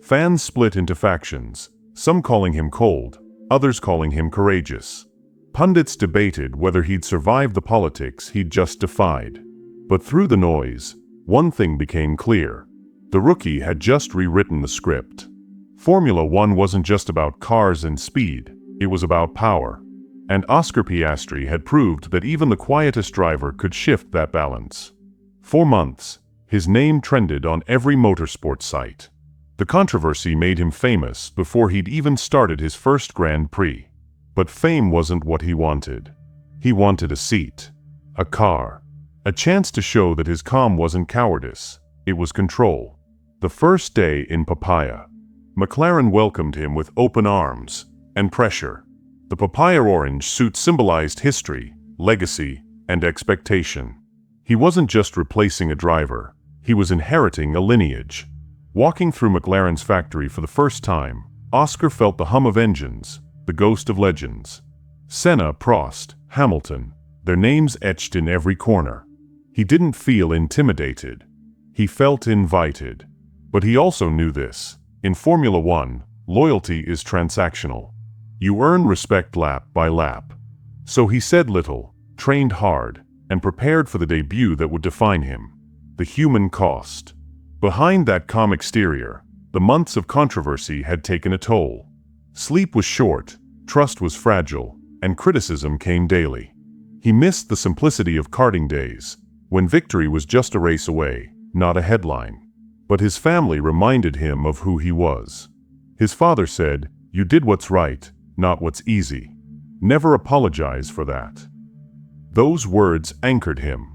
Fans split into factions, some calling him cold, others calling him courageous. Pundits debated whether he'd survive the politics he'd just defied. But through the noise, one thing became clear. The rookie had just rewritten the script. Formula One wasn't just about cars and speed, it was about power. And Oscar Piastri had proved that even the quietest driver could shift that balance. For months, his name trended on every motorsport site. The controversy made him famous before he'd even started his first Grand Prix. But fame wasn't what he wanted. He wanted a seat, a car, a chance to show that his calm wasn't cowardice, it was control. The first day in Papaya, McLaren welcomed him with open arms and pressure. The papaya orange suit symbolized history, legacy, and expectation. He wasn't just replacing a driver, he was inheriting a lineage. Walking through McLaren's factory for the first time, Oscar felt the hum of engines, the ghost of legends. Senna, Prost, Hamilton, their names etched in every corner. He didn't feel intimidated. He felt invited. But he also knew this. In Formula One, loyalty is transactional. You earn respect lap by lap. So he said little, trained hard, and prepared for the debut that would define him. The human cost. Behind that calm exterior, the months of controversy had taken a toll. Sleep was short, trust was fragile, and criticism came daily. He missed the simplicity of karting days, when victory was just a race away, not a headline. But his family reminded him of who he was. His father said, "You did what's right, not what's easy. Never apologize for that." Those words anchored him.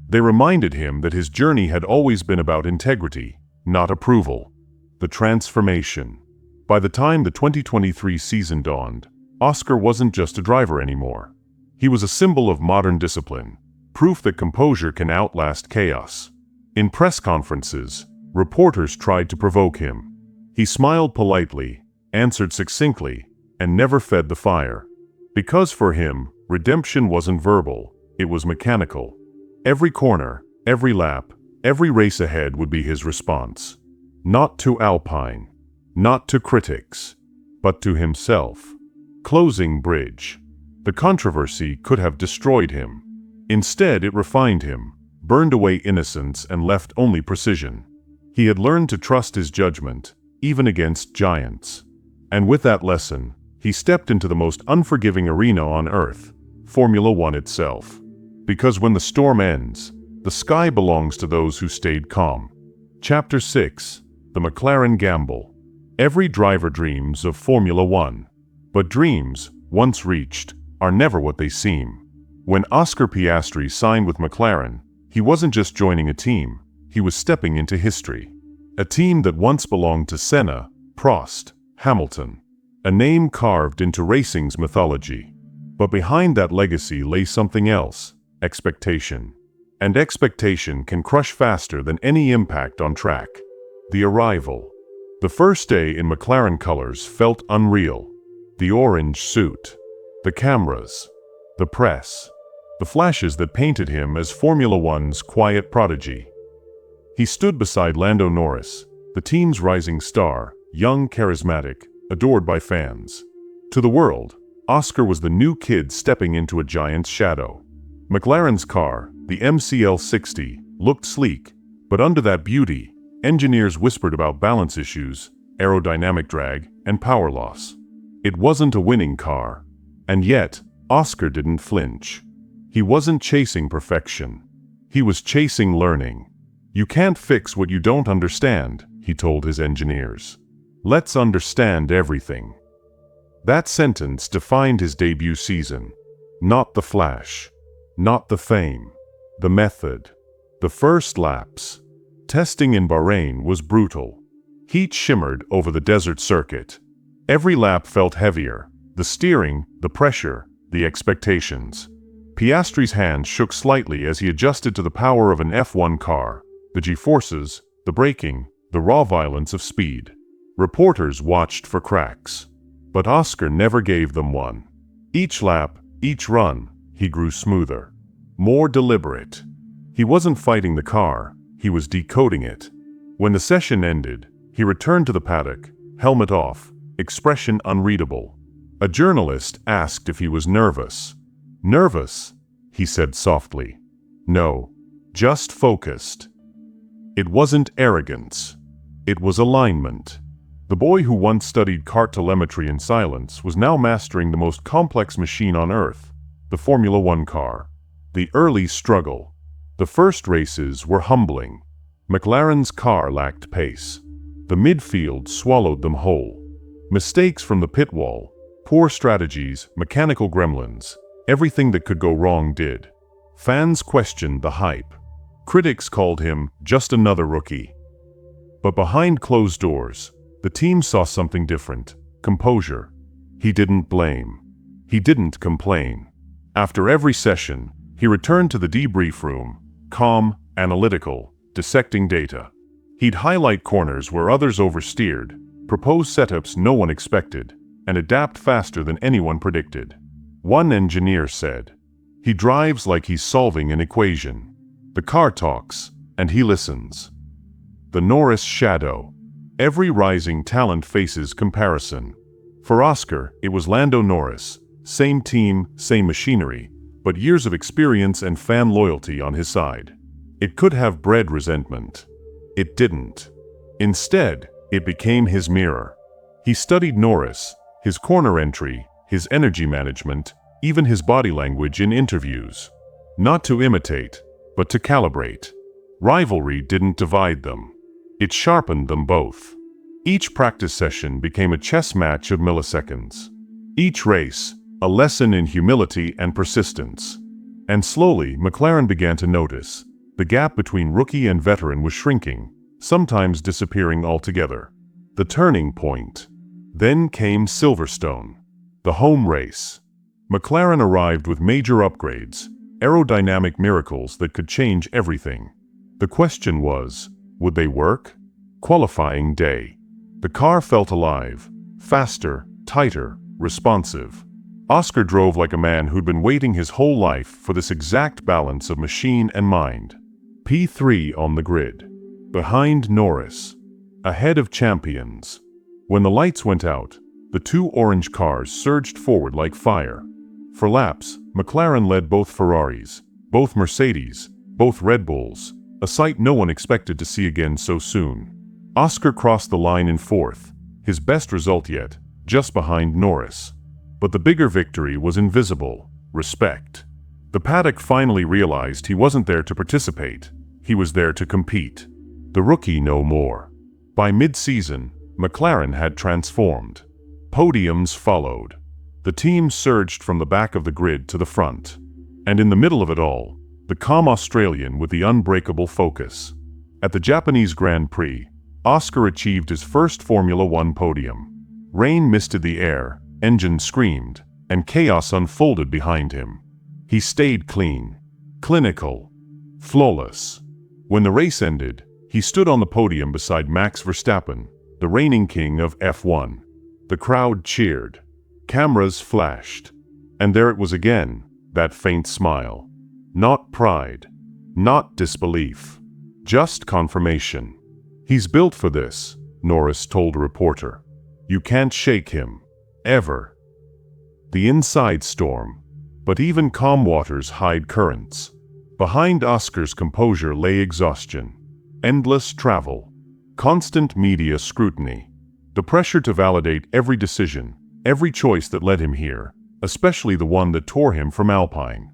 They reminded him that his journey had always been about integrity, not approval. The transformation. By the time the 2023 season dawned, Oscar wasn't just a driver anymore. He was a symbol of modern discipline, proof that composure can outlast chaos. In press conferences, reporters tried to provoke him. He smiled politely, answered succinctly, and never fed the fire. Because for him, redemption wasn't verbal, it was mechanical. Every corner, every lap, every race ahead would be his response. Not to Alpine, not to critics, but to himself. Closing bridge. The controversy could have destroyed him. Instead, it refined him, burned away innocence and left only precision. He had learned to trust his judgment, even against giants. And with that lesson, he stepped into the most unforgiving arena on Earth, Formula One itself. Because when the storm ends, the sky belongs to those who stayed calm. Chapter 6. The McLaren Gamble. Every driver dreams of Formula One. But dreams, once reached, are never what they seem. When Oscar Piastri signed with McLaren, he wasn't just joining a team, he was stepping into history. A team that once belonged to Senna, Prost, Hamilton. A name carved into racing's mythology. But behind that legacy lay something else. Expectation. And expectation can crush faster than any impact on track. The arrival. The first day in McLaren colors felt unreal. The orange suit. The cameras. The press. The flashes that painted him as Formula One's quiet prodigy. He stood beside Lando Norris, the team's rising star, young, charismatic, adored by fans. To the world, Oscar was the new kid stepping into a giant's shadow. McLaren's car, the MCL60, looked sleek, but under that beauty, engineers whispered about balance issues, aerodynamic drag, and power loss. It wasn't a winning car. And yet, Oscar didn't flinch. He wasn't chasing perfection. He was chasing learning. "You can't fix what you don't understand," he told his engineers. "Let's understand everything." That sentence defined his debut season. Not the flash, not the fame, the method. The first laps. Testing in Bahrain was brutal. Heat shimmered over the desert circuit. Every lap felt heavier. The steering, the pressure, the expectations. Piastri's hand shook slightly as he adjusted to the power of an F1 car, the G-forces, the braking, the raw violence of speed. Reporters watched for cracks. But Oscar never gave them one. Each lap, each run, he grew smoother. More deliberate. He wasn't fighting the car, he was decoding it. When the session ended, he returned to the paddock, helmet off, expression unreadable. A journalist asked if he was nervous. "Nervous?" he said softly. "No, just focused." It wasn't arrogance. It was alignment. The boy who once studied kart telemetry in silence was now mastering the most complex machine on Earth, the Formula One car. The early struggle. The first races were humbling. McLaren's car lacked pace. The midfield swallowed them whole. Mistakes from the pit wall, poor strategies, mechanical gremlins, everything that could go wrong did. Fans questioned the hype. Critics called him just another rookie. But behind closed doors, the team saw something different: composure. He didn't blame. He didn't complain. After every session, he returned to the debrief room, calm, analytical, dissecting data. He'd highlight corners where others oversteered, propose setups no one expected, and adapt faster than anyone predicted. One engineer said, "He drives like he's solving an equation. The car talks, and he listens." The Norris shadow. Every rising talent faces comparison. For Oscar, it was Lando Norris, same team, same machinery, but years of experience and fan loyalty on his side. It could have bred resentment. It didn't. Instead, it became his mirror. He studied Norris, his corner entry, his energy management, even his body language in interviews. Not to imitate, but to calibrate. Rivalry didn't divide them. It sharpened them both. Each practice session became a chess match of milliseconds. Each race, a lesson in humility and persistence. And slowly, McLaren began to notice. The gap between rookie and veteran was shrinking, sometimes disappearing altogether. The turning point. Then came Silverstone, the home race. McLaren arrived with major upgrades, aerodynamic miracles that could change everything. The question was, would they work? Qualifying day. The car felt alive, faster, tighter, responsive. Oscar drove like a man who'd been waiting his whole life for this exact balance of machine and mind. P3 on the grid. Behind Norris. Ahead of champions. When the lights went out, the two orange cars surged forward like fire. For laps, McLaren led both Ferraris, both Mercedes, both Red Bulls, a sight no one expected to see again so soon. Oscar crossed the line in fourth, his best result yet, just behind Norris. But the bigger victory was invisible: respect. The paddock finally realized he wasn't there to participate, he was there to compete. The rookie no more. By mid-season, McLaren had transformed. Podiums followed. The team surged from the back of the grid to the front. And in the middle of it all, the calm Australian with the unbreakable focus. At the Japanese Grand Prix, Oscar achieved his first Formula One podium. Rain misted the air, engines screamed, and chaos unfolded behind him. He stayed clean, clinical, flawless. When the race ended, he stood on the podium beside Max Verstappen, the reigning king of F1. The crowd cheered. Cameras flashed. And there it was again, that faint smile. Not pride, not disbelief, just confirmation. "He's built for this," Norris told a reporter. "You can't shake him. Ever." The inside storm. But even calm waters hide currents. Behind Oscar's composure lay exhaustion. Endless travel. Constant media scrutiny. The pressure to validate every decision, every choice that led him here, especially the one that tore him from Alpine.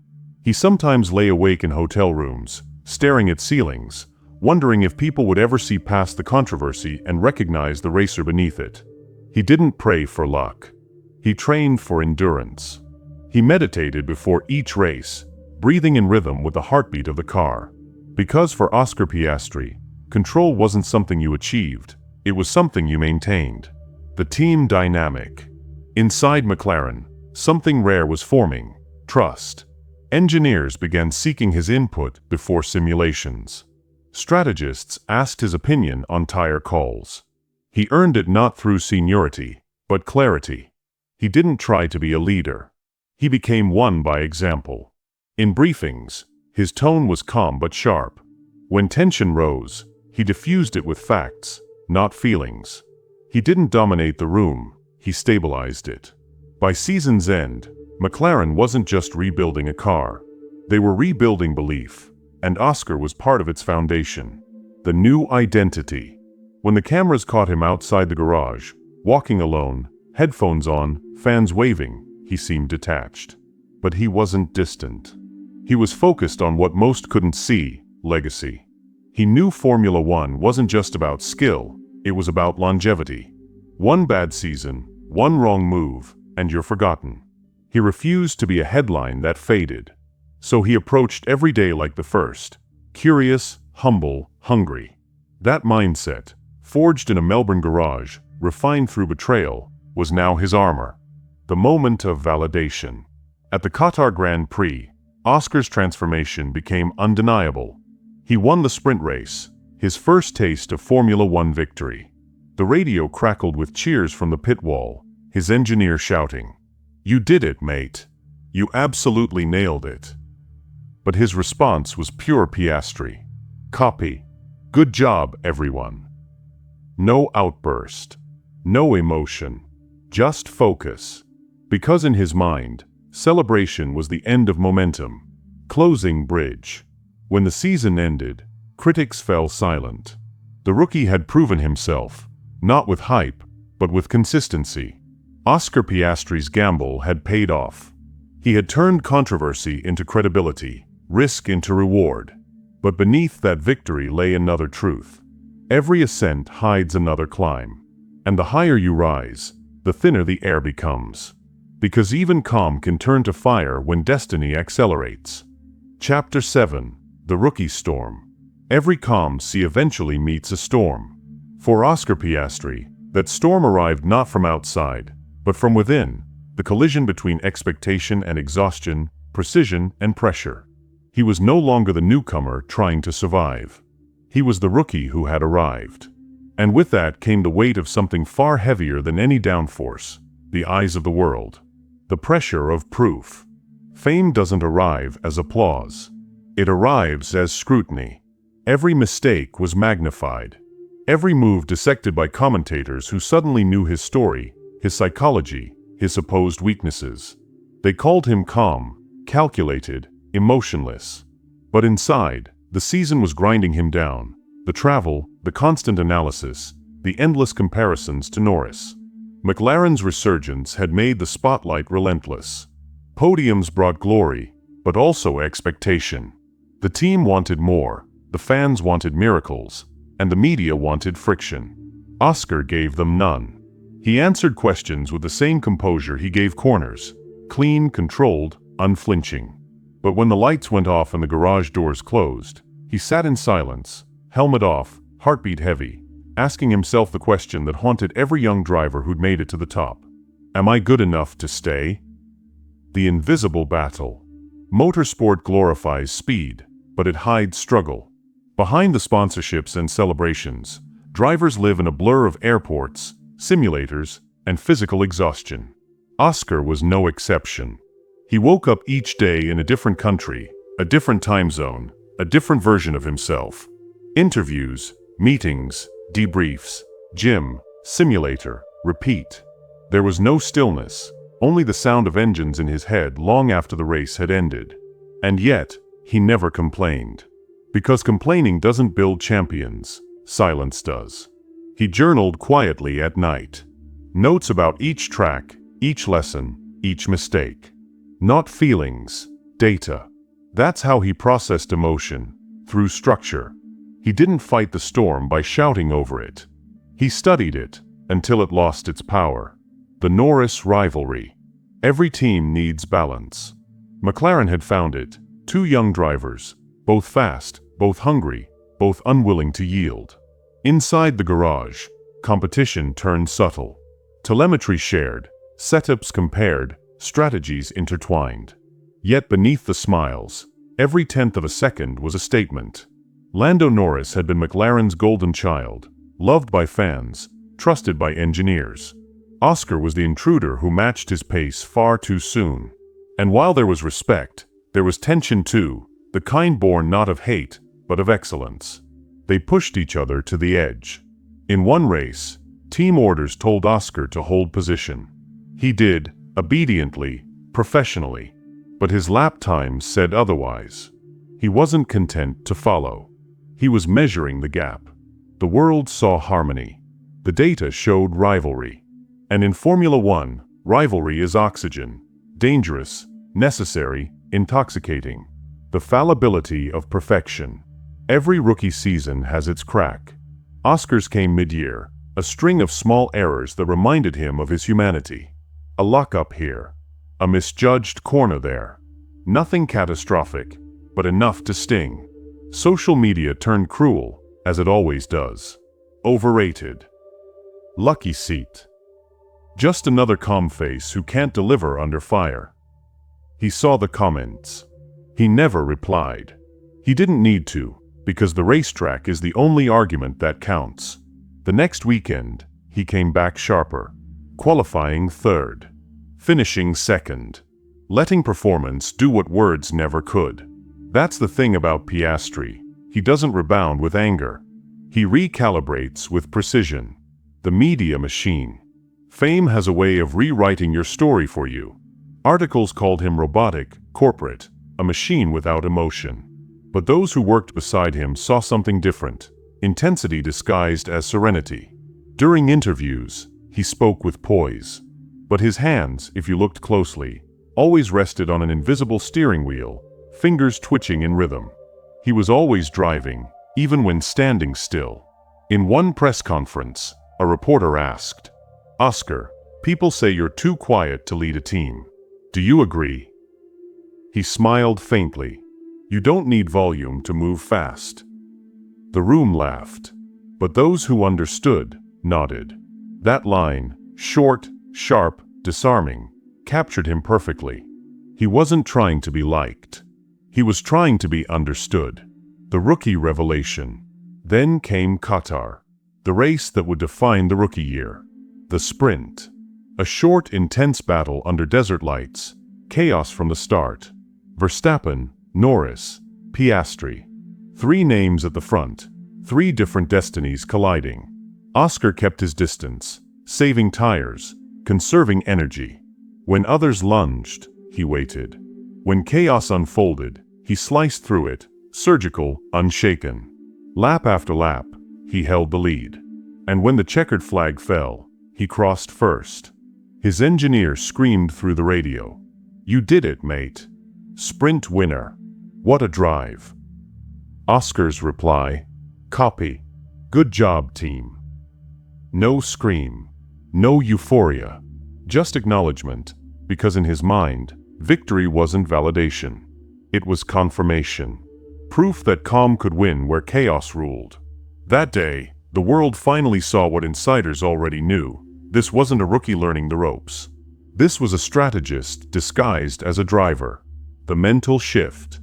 He sometimes lay awake in hotel rooms, staring at ceilings, wondering if people would ever see past the controversy and recognize the racer beneath it. He didn't pray for luck. He trained for endurance. He meditated before each race, breathing in rhythm with the heartbeat of the car. Because for Oscar Piastri, control wasn't something you achieved, it was something you maintained. The team dynamic. Inside McLaren, something rare was forming: trust. Engineers began seeking his input before simulations. Strategists asked his opinion on tire calls. He earned it not through seniority, but clarity. He didn't try to be a leader. He became one by example. In briefings, his tone was calm but sharp. When tension rose, he diffused it with facts, not feelings. He didn't dominate the room, he stabilized it. By season's end, McLaren wasn't just rebuilding a car. They were rebuilding belief, and Oscar was part of its foundation. The new identity. When the cameras caught him outside the garage, walking alone, headphones on, fans waving, he seemed detached. But he wasn't distant. He was focused on what most couldn't see: legacy. He knew Formula One wasn't just about skill, it was about longevity. One bad season, one wrong move, and you're forgotten. He refused to be a headline that faded. So he approached every day like the first: curious, humble, hungry. That mindset, forged in a Melbourne garage, refined through betrayal, was now his armor. The moment of validation. At the Qatar Grand Prix, Oscar's transformation became undeniable. He won the sprint race, his first taste of Formula One victory. The radio crackled with cheers from the pit wall, his engineer shouting, "You did it, mate. You absolutely nailed it." But his response was pure Piastri. Copy. Good job, everyone. No outburst. No emotion. Just focus. Because in his mind, celebration was the end of momentum. Closing bridge. When the season ended, critics fell silent. The rookie had proven himself, not with hype, but with consistency. Oscar Piastri's gamble had paid off. He had turned controversy into credibility, risk into reward. But beneath that victory lay another truth. Every ascent hides another climb. And the higher you rise, the thinner the air becomes. Because even calm can turn to fire when destiny accelerates. Chapter 7. The Rookie Storm. Every calm sea eventually meets a storm. For Oscar Piastri, that storm arrived not from outside, but from within, the collision between expectation and exhaustion, precision and pressure. He was no longer the newcomer trying to survive. He was the rookie who had arrived. And with that came the weight of something far heavier than any downforce: the eyes of the world. The pressure of proof. Fame doesn't arrive as applause. It arrives as scrutiny. Every mistake was magnified. Every move dissected by commentators who suddenly knew his story, his psychology, his supposed weaknesses. They called him calm, calculated, emotionless. But inside, the season was grinding him down. The travel, the constant analysis, the endless comparisons to Norris. McLaren's resurgence had made the spotlight relentless. Podiums brought glory, but also expectation. The team wanted more, the fans wanted miracles, and the media wanted friction. Oscar gave them none. He answered questions with the same composure he gave corners: clean, controlled, unflinching. But when the lights went off and the garage doors closed, he sat in silence, helmet off, heartbeat heavy, asking himself the question that haunted every young driver who'd made it to the top. Am I good enough to stay? The invisible battle. Motorsport glorifies speed, but it hides struggle. Behind the sponsorships and celebrations, drivers live in a blur of airports, simulators, and physical exhaustion. Oscar was no exception. He woke up each day in a different country, a different time zone, a different version of himself. Interviews, meetings, debriefs, gym, simulator, repeat. There was no stillness, only the sound of engines in his head long after the race had ended. And yet, he never complained. Because complaining doesn't build champions, silence does. He journaled quietly at night. Notes about each track, each lesson, each mistake. Not feelings, data. That's how he processed emotion, through structure. He didn't fight the storm by shouting over it. He studied it until it lost its power. The Norris rivalry. Every team needs balance. McLaren had found it. Two young drivers, both fast, both hungry, both unwilling to yield. Inside the garage, competition turned subtle. Telemetry shared, setups compared, strategies intertwined. Yet beneath the smiles, every tenth of a second was a statement. Lando Norris had been McLaren's golden child, loved by fans, trusted by engineers. Oscar was the intruder who matched his pace far too soon. And while there was respect, there was tension too, the kind born not of hate, but of excellence. They pushed each other to the edge. In one race, team orders told Oscar to hold position. He did, obediently, professionally. But his lap times said otherwise. He wasn't content to follow. He was measuring the gap. The world saw harmony. The data showed rivalry. And in Formula One, rivalry is oxygen. Dangerous, necessary, intoxicating. The fallibility of perfection. Every rookie season has its crack. Oscar's came mid-year, a string of small errors that reminded him of his humanity. A lock-up here. A misjudged corner there. Nothing catastrophic, but enough to sting. Social media turned cruel, as it always does. Overrated. Lucky seat. Just another calm face who can't deliver under fire. He saw the comments. He never replied. He didn't need to, because the racetrack is the only argument that counts. The next weekend, he came back sharper. Qualifying third. Finishing second. Letting performance do what words never could. That's the thing about Piastri. He doesn't rebound with anger. He recalibrates with precision. The media machine. Fame has a way of rewriting your story for you. Articles called him robotic, corporate, a machine without emotion. But those who worked beside him saw something different. Intensity disguised as serenity. During interviews, he spoke with poise. But his hands, if you looked closely, always rested on an invisible steering wheel, fingers twitching in rhythm. He was always driving, even when standing still. In one press conference, a reporter asked, "Oscar, people say you're too quiet to lead a team. Do you agree?" He smiled faintly. "You don't need volume to move fast." The room laughed, but those who understood nodded. That line, short, sharp, disarming, captured him perfectly. He wasn't trying to be liked. He was trying to be understood. The rookie revelation. Then came Qatar, the race that would define the rookie year. The sprint. A short, intense battle under desert lights. Chaos from the start. Verstappen, Norris, Piastri. Three names at the front. Three different destinies colliding. Oscar kept his distance, saving tires, conserving energy. When others lunged, he waited. When chaos unfolded, he sliced through it, surgical, unshaken. Lap after lap, he held the lead. And when the checkered flag fell, he crossed first. His engineer screamed through the radio, "You did it, mate. Sprint winner. What a drive." Oscar's reply, "Copy. Good job, team." No scream. No euphoria. Just acknowledgement, because in his mind, victory wasn't validation. It was confirmation. Proof that calm could win where chaos ruled. That day, the world finally saw what insiders already knew. This wasn't a rookie learning the ropes. This was a strategist disguised as a driver. The mental shift.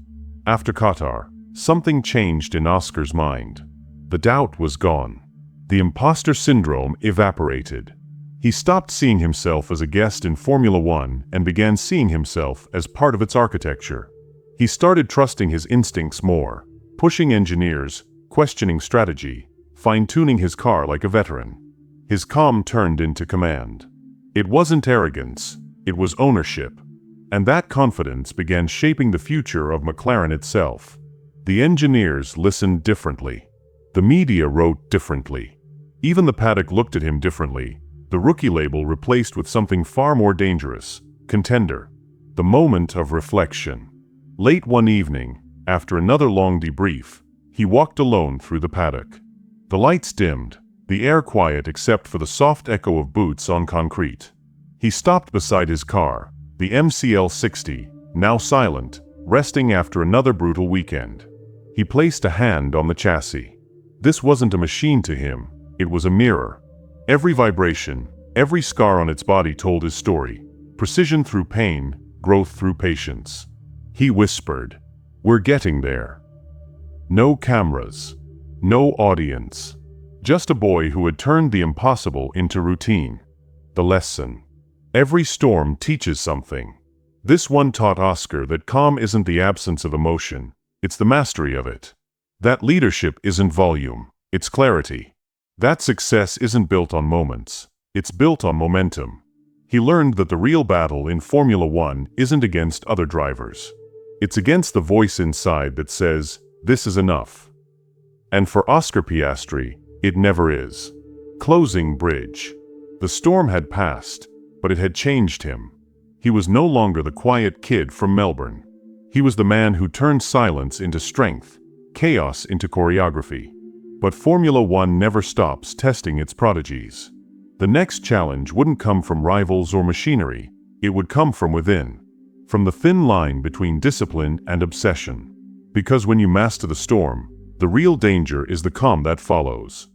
After Qatar, something changed in Oscar's mind. The doubt was gone. The imposter syndrome evaporated. He stopped seeing himself as a guest in Formula One and began seeing himself as part of its architecture. He started trusting his instincts more, pushing engineers, questioning strategy, fine-tuning his car like a veteran. His calm turned into command. It wasn't arrogance, it was ownership. And that confidence began shaping the future of McLaren itself. The engineers listened differently. The media wrote differently. Even the paddock looked at him differently. The rookie label replaced with something far more dangerous, contender. The moment of reflection. Late one evening, after another long debrief, he walked alone through the paddock. The lights dimmed, the air quiet except for the soft echo of boots on concrete. He stopped beside his car, the MCL60, now silent, resting after another brutal weekend. He placed a hand on the chassis. This wasn't a machine to him, it was a mirror. Every vibration, every scar on its body told his story. Precision through pain, growth through patience. He whispered, "We're getting there." No cameras, no audience. Just a boy who had turned the impossible into routine. The lesson. Every storm teaches something. This one taught Oscar that calm isn't the absence of emotion, it's the mastery of it. That leadership isn't volume, it's clarity. That success isn't built on moments, it's built on momentum. He learned that the real battle in Formula One isn't against other drivers. It's against the voice inside that says, "This is enough." And for Oscar Piastri, it never is. Closing bridge. The storm had passed, but it had changed him. He was no longer the quiet kid from Melbourne. He was the man who turned silence into strength, chaos into choreography. But Formula One never stops testing its prodigies. The next challenge wouldn't come from rivals or machinery, it would come from within. From the thin line between discipline and obsession. Because when you master the storm, the real danger is the calm that follows.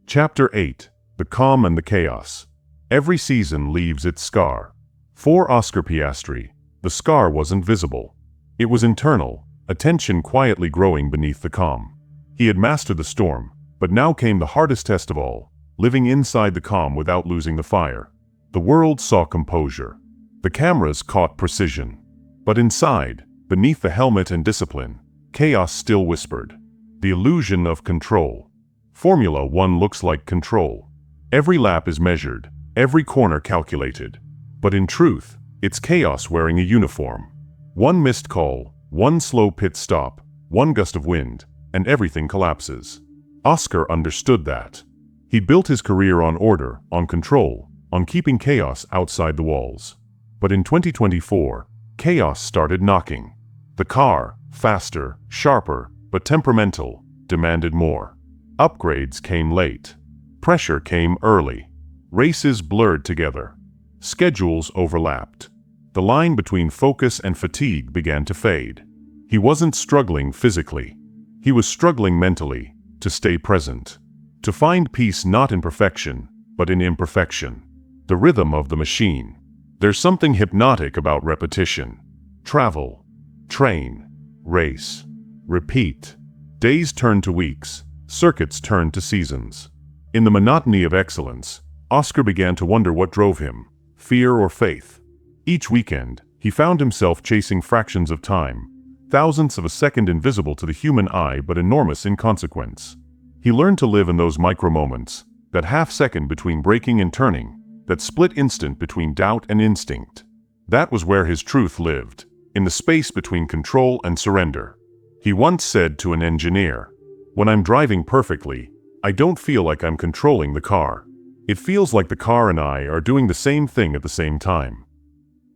Chapter 8. The Calm and the Chaos. Every season leaves its scar. For Oscar Piastri, the scar wasn't visible. It was internal, a tension quietly growing beneath the calm. He had mastered the storm, but now came the hardest test of all, living inside the calm without losing the fire. The world saw composure. The cameras caught precision. But inside, beneath the helmet and discipline, chaos still whispered. The illusion of control. Formula One looks like control. Every lap is measured, every corner calculated. But in truth, it's chaos wearing a uniform. One missed call, one slow pit stop, one gust of wind, and everything collapses. Oscar understood that. He built his career on order, on control, on keeping chaos outside the walls. But in 2024, chaos started knocking. The car, faster, sharper, but temperamental, demanded more. Upgrades came late. Pressure came early. Races blurred together. Schedules overlapped. The line between focus and fatigue began to fade. He wasn't struggling physically. He was struggling mentally, to stay present. To find peace not in perfection, but in imperfection. The rhythm of the machine. There's something hypnotic about repetition. Travel. Train. Race. Repeat. Days turned to weeks. Circuits turned to seasons. In the monotony of excellence, Oscar began to wonder what drove him, fear or faith. Each weekend, he found himself chasing fractions of time, thousandths of a second invisible to the human eye but enormous in consequence. He learned to live in those micro-moments, that half-second between braking and turning, that split instant between doubt and instinct. That was where his truth lived, in the space between control and surrender. He once said to an engineer, "When I'm driving perfectly, I don't feel like I'm controlling the car. It feels like the car and I are doing the same thing at the same time."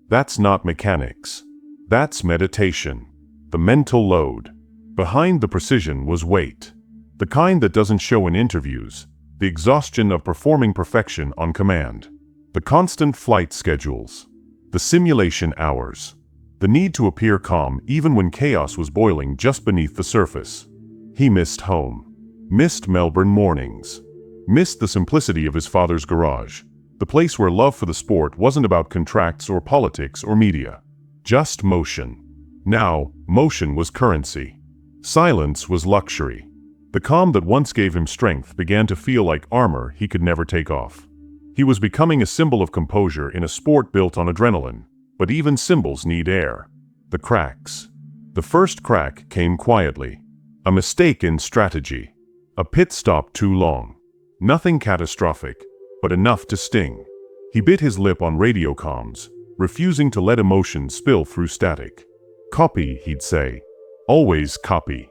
That's not mechanics. That's meditation. The mental load. Behind the precision was weight. The kind that doesn't show in interviews, the exhaustion of performing perfection on command. The constant flight schedules. The simulation hours. The need to appear calm even when chaos was boiling just beneath the surface. He missed home. Missed Melbourne mornings. Missed the simplicity of his father's garage. The place where love for the sport wasn't about contracts or politics or media. Just motion. Now, motion was currency. Silence was luxury. The calm that once gave him strength began to feel like armor he could never take off. He was becoming a symbol of composure in a sport built on adrenaline. But even symbols need air. The cracks. The first crack came quietly. A mistake in strategy. A pit stop too long. Nothing catastrophic, but enough to sting. He bit his lip on radio comms, refusing to let emotion spill through static. "Copy," he'd say. "Always copy."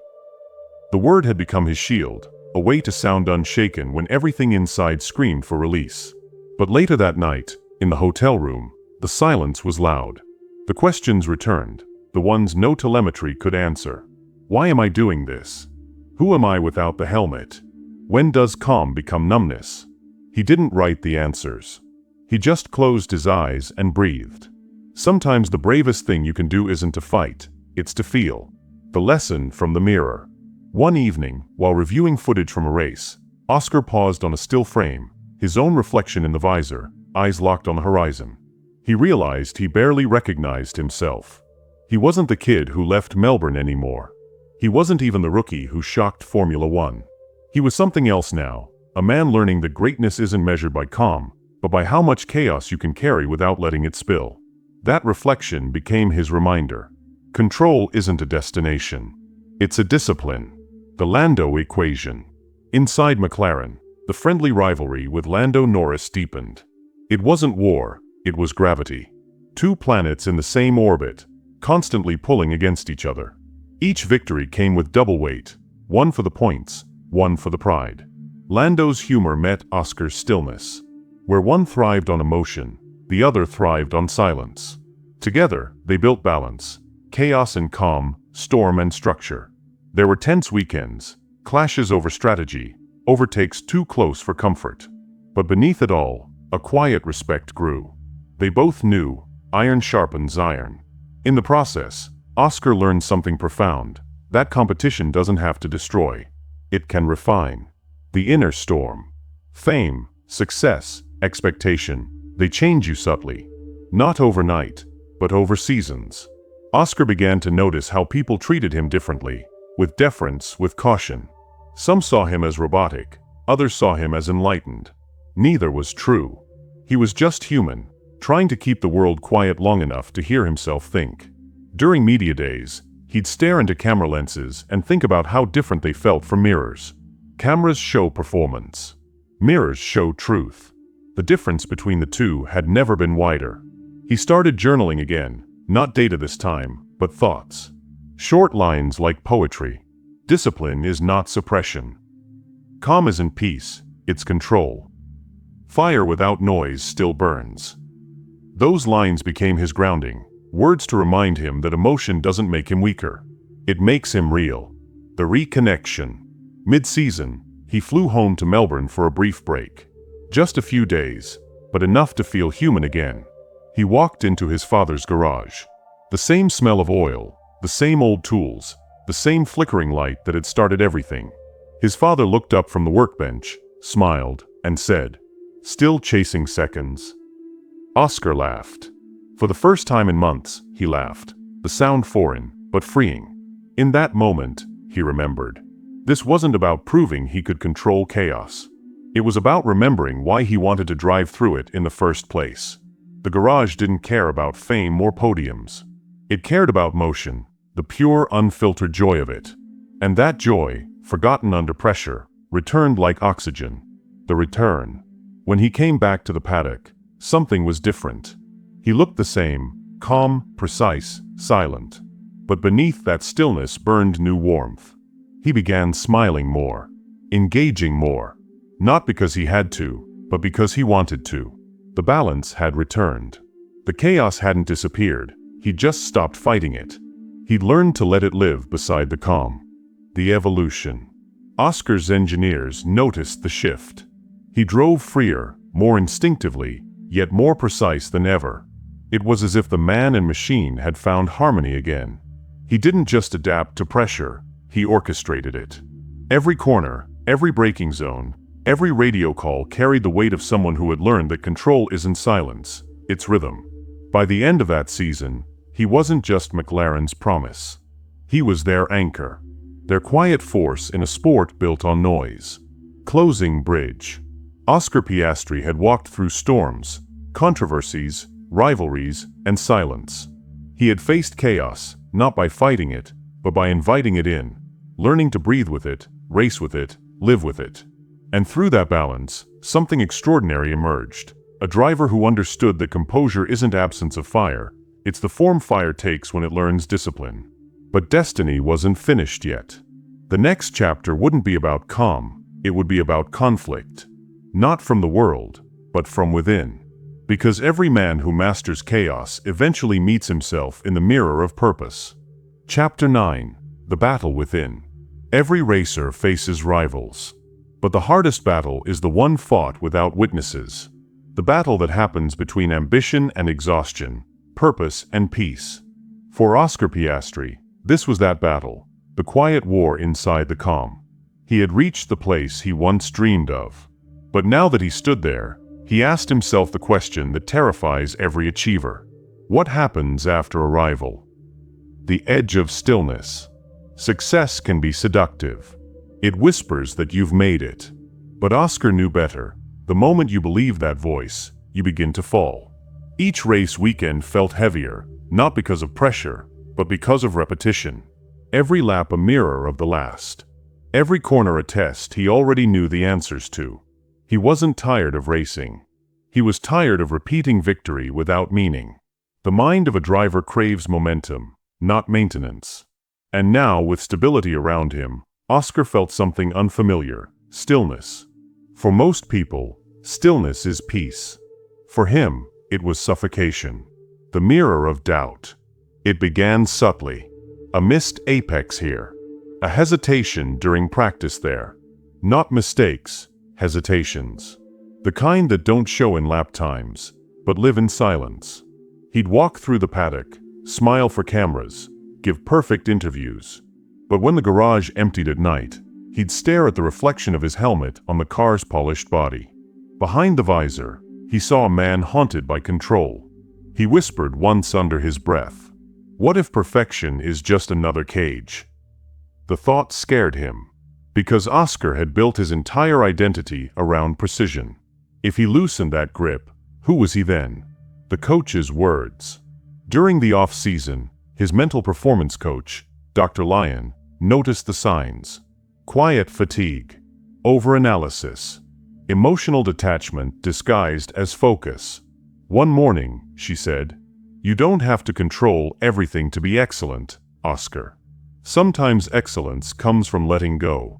The word had become his shield, a way to sound unshaken when everything inside screamed for release. But later that night, in the hotel room, the silence was loud. The questions returned. the ones no telemetry could answer. Why am I doing this? Who am I without the helmet? When does calm become numbness? He didn't write the answers. He just closed his eyes and breathed. Sometimes the bravest thing you can do isn't to fight, it's to feel. The lesson from the mirror. One evening, while reviewing footage from a race, Oscar paused on a still frame, his own reflection in the visor, eyes locked on the horizon. He realized he barely recognized himself. He wasn't the kid who left Melbourne anymore. He wasn't even the rookie who shocked Formula One. He was something else now, a man learning that greatness isn't measured by calm, but by how much chaos you can carry without letting it spill. That reflection became his reminder. Control isn't a destination. It's a discipline. The Lando equation. Inside McLaren, the friendly rivalry with Lando Norris deepened. It wasn't war, it was gravity. Two planets in the same orbit, constantly pulling against each other. Each victory came with double weight, one for the points, one for the pride. Lando's humor met Oscar's stillness. Where one thrived on emotion, the other thrived on silence. Together, they built balance, chaos and calm, storm and structure. There were tense weekends, clashes over strategy, overtakes too close for comfort. But beneath it all, a quiet respect grew. They both knew, iron sharpens iron. In the process, Oscar learned something profound. That competition doesn't have to destroy. It can refine. The inner storm. Fame, success, expectation, they change you subtly. Not overnight, but over seasons. Oscar began to notice how people treated him differently, with deference, with caution. Some saw him as robotic, others saw him as enlightened. Neither was true. He was just human, trying to keep the world quiet long enough to hear himself think. During media days, he'd stare into camera lenses and think about how different they felt from mirrors. Cameras show performance. Mirrors show truth. The difference between the two had never been wider. He started journaling again, not data this time, but thoughts. Short lines like poetry. Discipline is not suppression. Calm isn't peace, it's control. Fire without noise still burns. Those lines became his grounding, words to remind him that emotion doesn't make him weaker. It makes him real. The reconnection. Mid-season, he flew home to Melbourne for a brief break. Just a few days, but enough to feel human again. He walked into his father's garage. The same smell of oil, the same old tools, the same flickering light that had started everything. His father looked up from the workbench, smiled, and said, "Still chasing seconds?" Oscar laughed. For the first time in months, he laughed. The sound foreign, but freeing. In that moment, he remembered. This wasn't about proving he could control chaos. It was about remembering why he wanted to drive through it in the first place. The garage didn't care about fame or podiums. It cared about motion, the pure, unfiltered joy of it. And that joy, forgotten under pressure, returned like oxygen. The return. When he came back to the paddock, something was different. He looked the same, calm, precise, silent. But beneath that stillness burned new warmth. He began smiling more, engaging more. Not because he had to, but because he wanted to. The balance had returned. The chaos hadn't disappeared, he'd just stopped fighting it. He'd learned to let it live beside the calm. The evolution. Oscar's engineers noticed the shift. He drove freer, more instinctively, yet more precise than ever. It was as if the man and machine had found harmony again. He didn't just adapt to pressure, he orchestrated it. Every corner, every braking zone, every radio call carried the weight of someone who had learned that control isn't silence, it's rhythm. By the end of that season, he wasn't just McLaren's promise. He was their anchor. Their quiet force in a sport built on noise. Closing bridge. Oscar Piastri had walked through storms, controversies, rivalries, and silence. He had faced chaos, not by fighting it, but by inviting it in, learning to breathe with it, race with it, live with it. And through that balance, something extraordinary emerged. A driver who understood that composure isn't absence of fire, it's the form fire takes when it learns discipline. But destiny wasn't finished yet. The next chapter wouldn't be about calm, it would be about conflict. Not from the world, but from within. Because every man who masters chaos eventually meets himself in the mirror of purpose. Chapter 9. The Battle Within. Every racer faces rivals. But the hardest battle is the one fought without witnesses. The battle that happens between ambition and exhaustion, purpose and peace. For Oscar Piastri, this was that battle, the quiet war inside the calm. He had reached the place he once dreamed of. But now that he stood there, he asked himself the question that terrifies every achiever. What happens after arrival? The edge of stillness. Success can be seductive. It whispers that you've made it. But Oscar knew better. The moment you believe that voice, you begin to fall. Each race weekend felt heavier, not because of pressure, but because of repetition. Every lap a mirror of the last. Every corner a test he already knew the answers to. He wasn't tired of racing. He was tired of repeating victory without meaning. The mind of a driver craves momentum, not maintenance. And now, with stability around him, Oscar felt something unfamiliar: stillness. For most people, stillness is peace. For him, it was suffocation. The mirror of doubt. It began subtly. A missed apex here. A hesitation during practice there. Not mistakes, hesitations. The kind that don't show in lap times, but live in silence. He'd walk through the paddock, smile for cameras, give perfect interviews. But when the garage emptied at night, he'd stare at the reflection of his helmet on the car's polished body. Behind the visor, he saw a man haunted by control. He whispered once under his breath, "What if perfection is just another cage?" The thought scared him, because Oscar had built his entire identity around precision. If he loosened that grip, who was he then? The coach's words. During the off-season, his mental performance coach, Dr. Lyon, noticed the signs. Quiet fatigue, overanalysis, emotional detachment disguised as focus. One morning, she said, "You don't have to control everything to be excellent, Oscar. Sometimes excellence comes from letting go."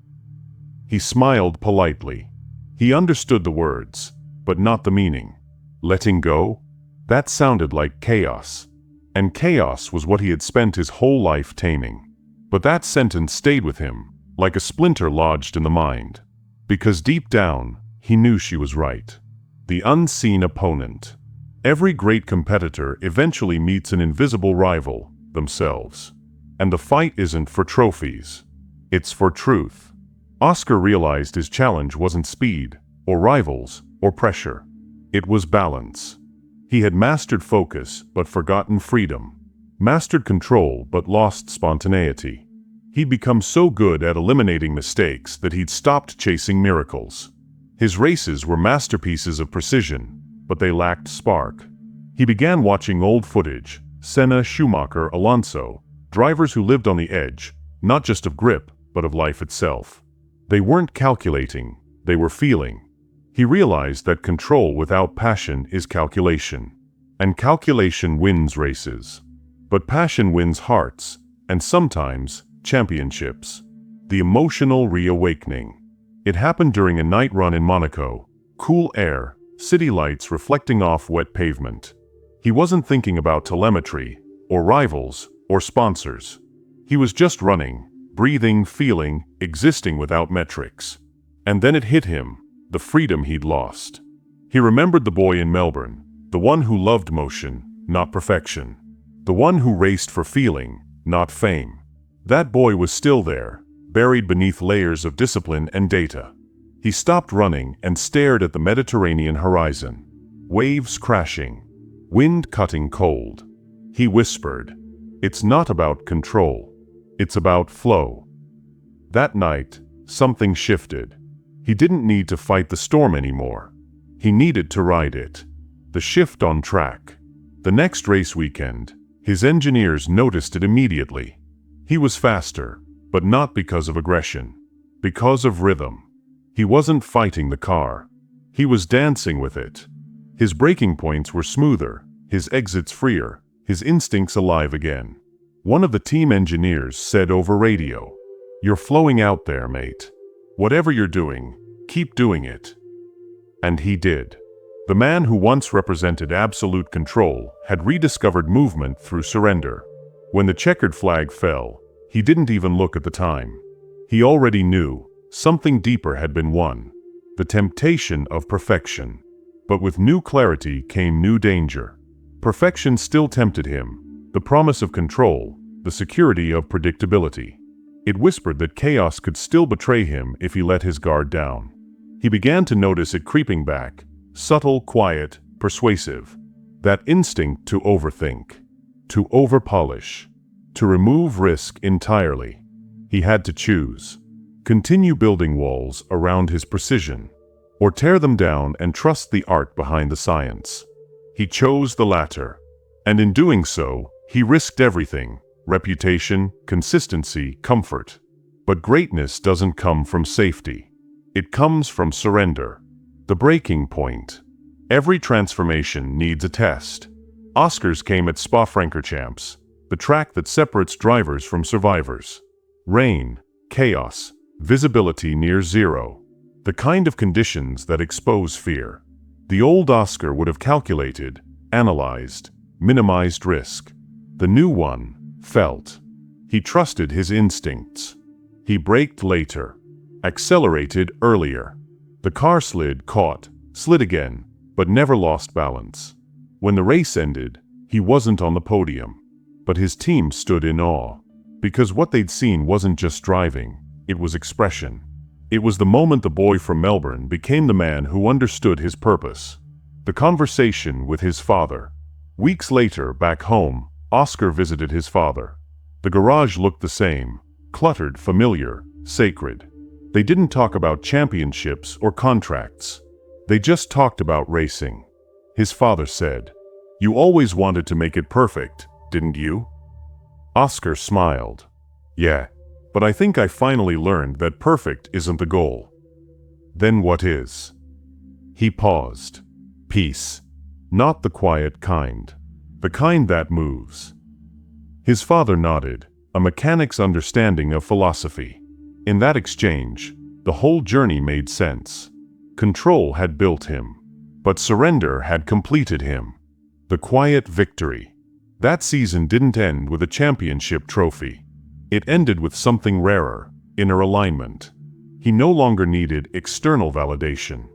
He smiled politely. He understood the words, but not the meaning. Letting go? That sounded like chaos. And chaos was what he had spent his whole life taming. But that sentence stayed with him, like a splinter lodged in the mind. Because deep down, he knew she was right. The unseen opponent. Every great competitor eventually meets an invisible rival, themselves. And the fight isn't for trophies. It's for truth. Oscar realized his challenge wasn't speed, or rivals, or pressure. It was balance. He had mastered focus, but forgotten freedom. Mastered control, but lost spontaneity. He'd become so good at eliminating mistakes that he'd stopped chasing miracles. His races were masterpieces of precision, but they lacked spark. He began watching old footage, Senna, Schumacher, Alonso, drivers who lived on the edge, not just of grip, but of life itself. They weren't calculating, they were feeling. He realized that control without passion is calculation. And calculation wins races. But passion wins hearts, and sometimes, championships. The emotional reawakening. It happened during a night run in Monaco. Cool air, city lights reflecting off wet pavement. He wasn't thinking about telemetry, or rivals, or sponsors. He was just running, breathing, feeling, existing without metrics. And then it hit him, the freedom he'd lost. He remembered the boy in Melbourne, the one who loved motion, not perfection. The one who raced for feeling, not fame. That boy was still there, buried beneath layers of discipline and data. He stopped running and stared at the Mediterranean horizon. Waves crashing. Wind cutting cold. He whispered, "It's not about control. It's about flow." That night, something shifted. He didn't need to fight the storm anymore. He needed to ride it. The shift on track. The next race weekend, his engineers noticed it immediately. He was faster, but not because of aggression. Because of rhythm. He wasn't fighting the car. He was dancing with it. His braking points were smoother, his exits freer, his instincts alive again. One of the team engineers said over radio, "You're flowing out there, mate. Whatever you're doing, keep doing it." And he did. The man who once represented absolute control had rediscovered movement through surrender. When the checkered flag fell, he didn't even look at the time. He already knew something deeper had been won, the temptation of perfection. But with new clarity came new danger. Perfection still tempted him, the promise of control, the security of predictability. It whispered that chaos could still betray him if he let his guard down. He began to notice it creeping back, subtle, quiet, persuasive. That instinct to overthink, to overpolish, to remove risk entirely. He had to choose. Continue building walls around his precision, or tear them down and trust the art behind the science. He chose the latter, and in doing so, he risked everything: reputation, consistency, comfort. But greatness doesn't come from safety. It comes from surrender, the breaking point. Every transformation needs a test. Oscars came at Spa-Francorchamps, the track that separates drivers from survivors. Rain, chaos, visibility near zero. The kind of conditions that expose fear. The old Oscar would have calculated, analyzed, minimized risk. The new one felt. He trusted his instincts. He braked later, accelerated earlier. The car slid, caught, slid again, but never lost balance. When the race ended, he wasn't on the podium, but his team stood in awe. Because what they'd seen wasn't just driving, it was expression. It was the moment the boy from Melbourne became the man who understood his purpose. The conversation with his father. Weeks later, back home, Oscar visited his father. The garage looked the same, cluttered, familiar, sacred. They didn't talk about championships or contracts. They just talked about racing. His father said, "You always wanted to make it perfect, didn't you?" Oscar smiled. "Yeah, but I think I finally learned that perfect isn't the goal." "Then what is?" He paused. "Peace. Not the quiet kind. The kind that moves." His father nodded, a mechanic's understanding of philosophy. In that exchange, the whole journey made sense. Control had built him, but surrender had completed him. The quiet victory. That season didn't end with a championship trophy. It ended with something rarer, inner alignment. He no longer needed external validation.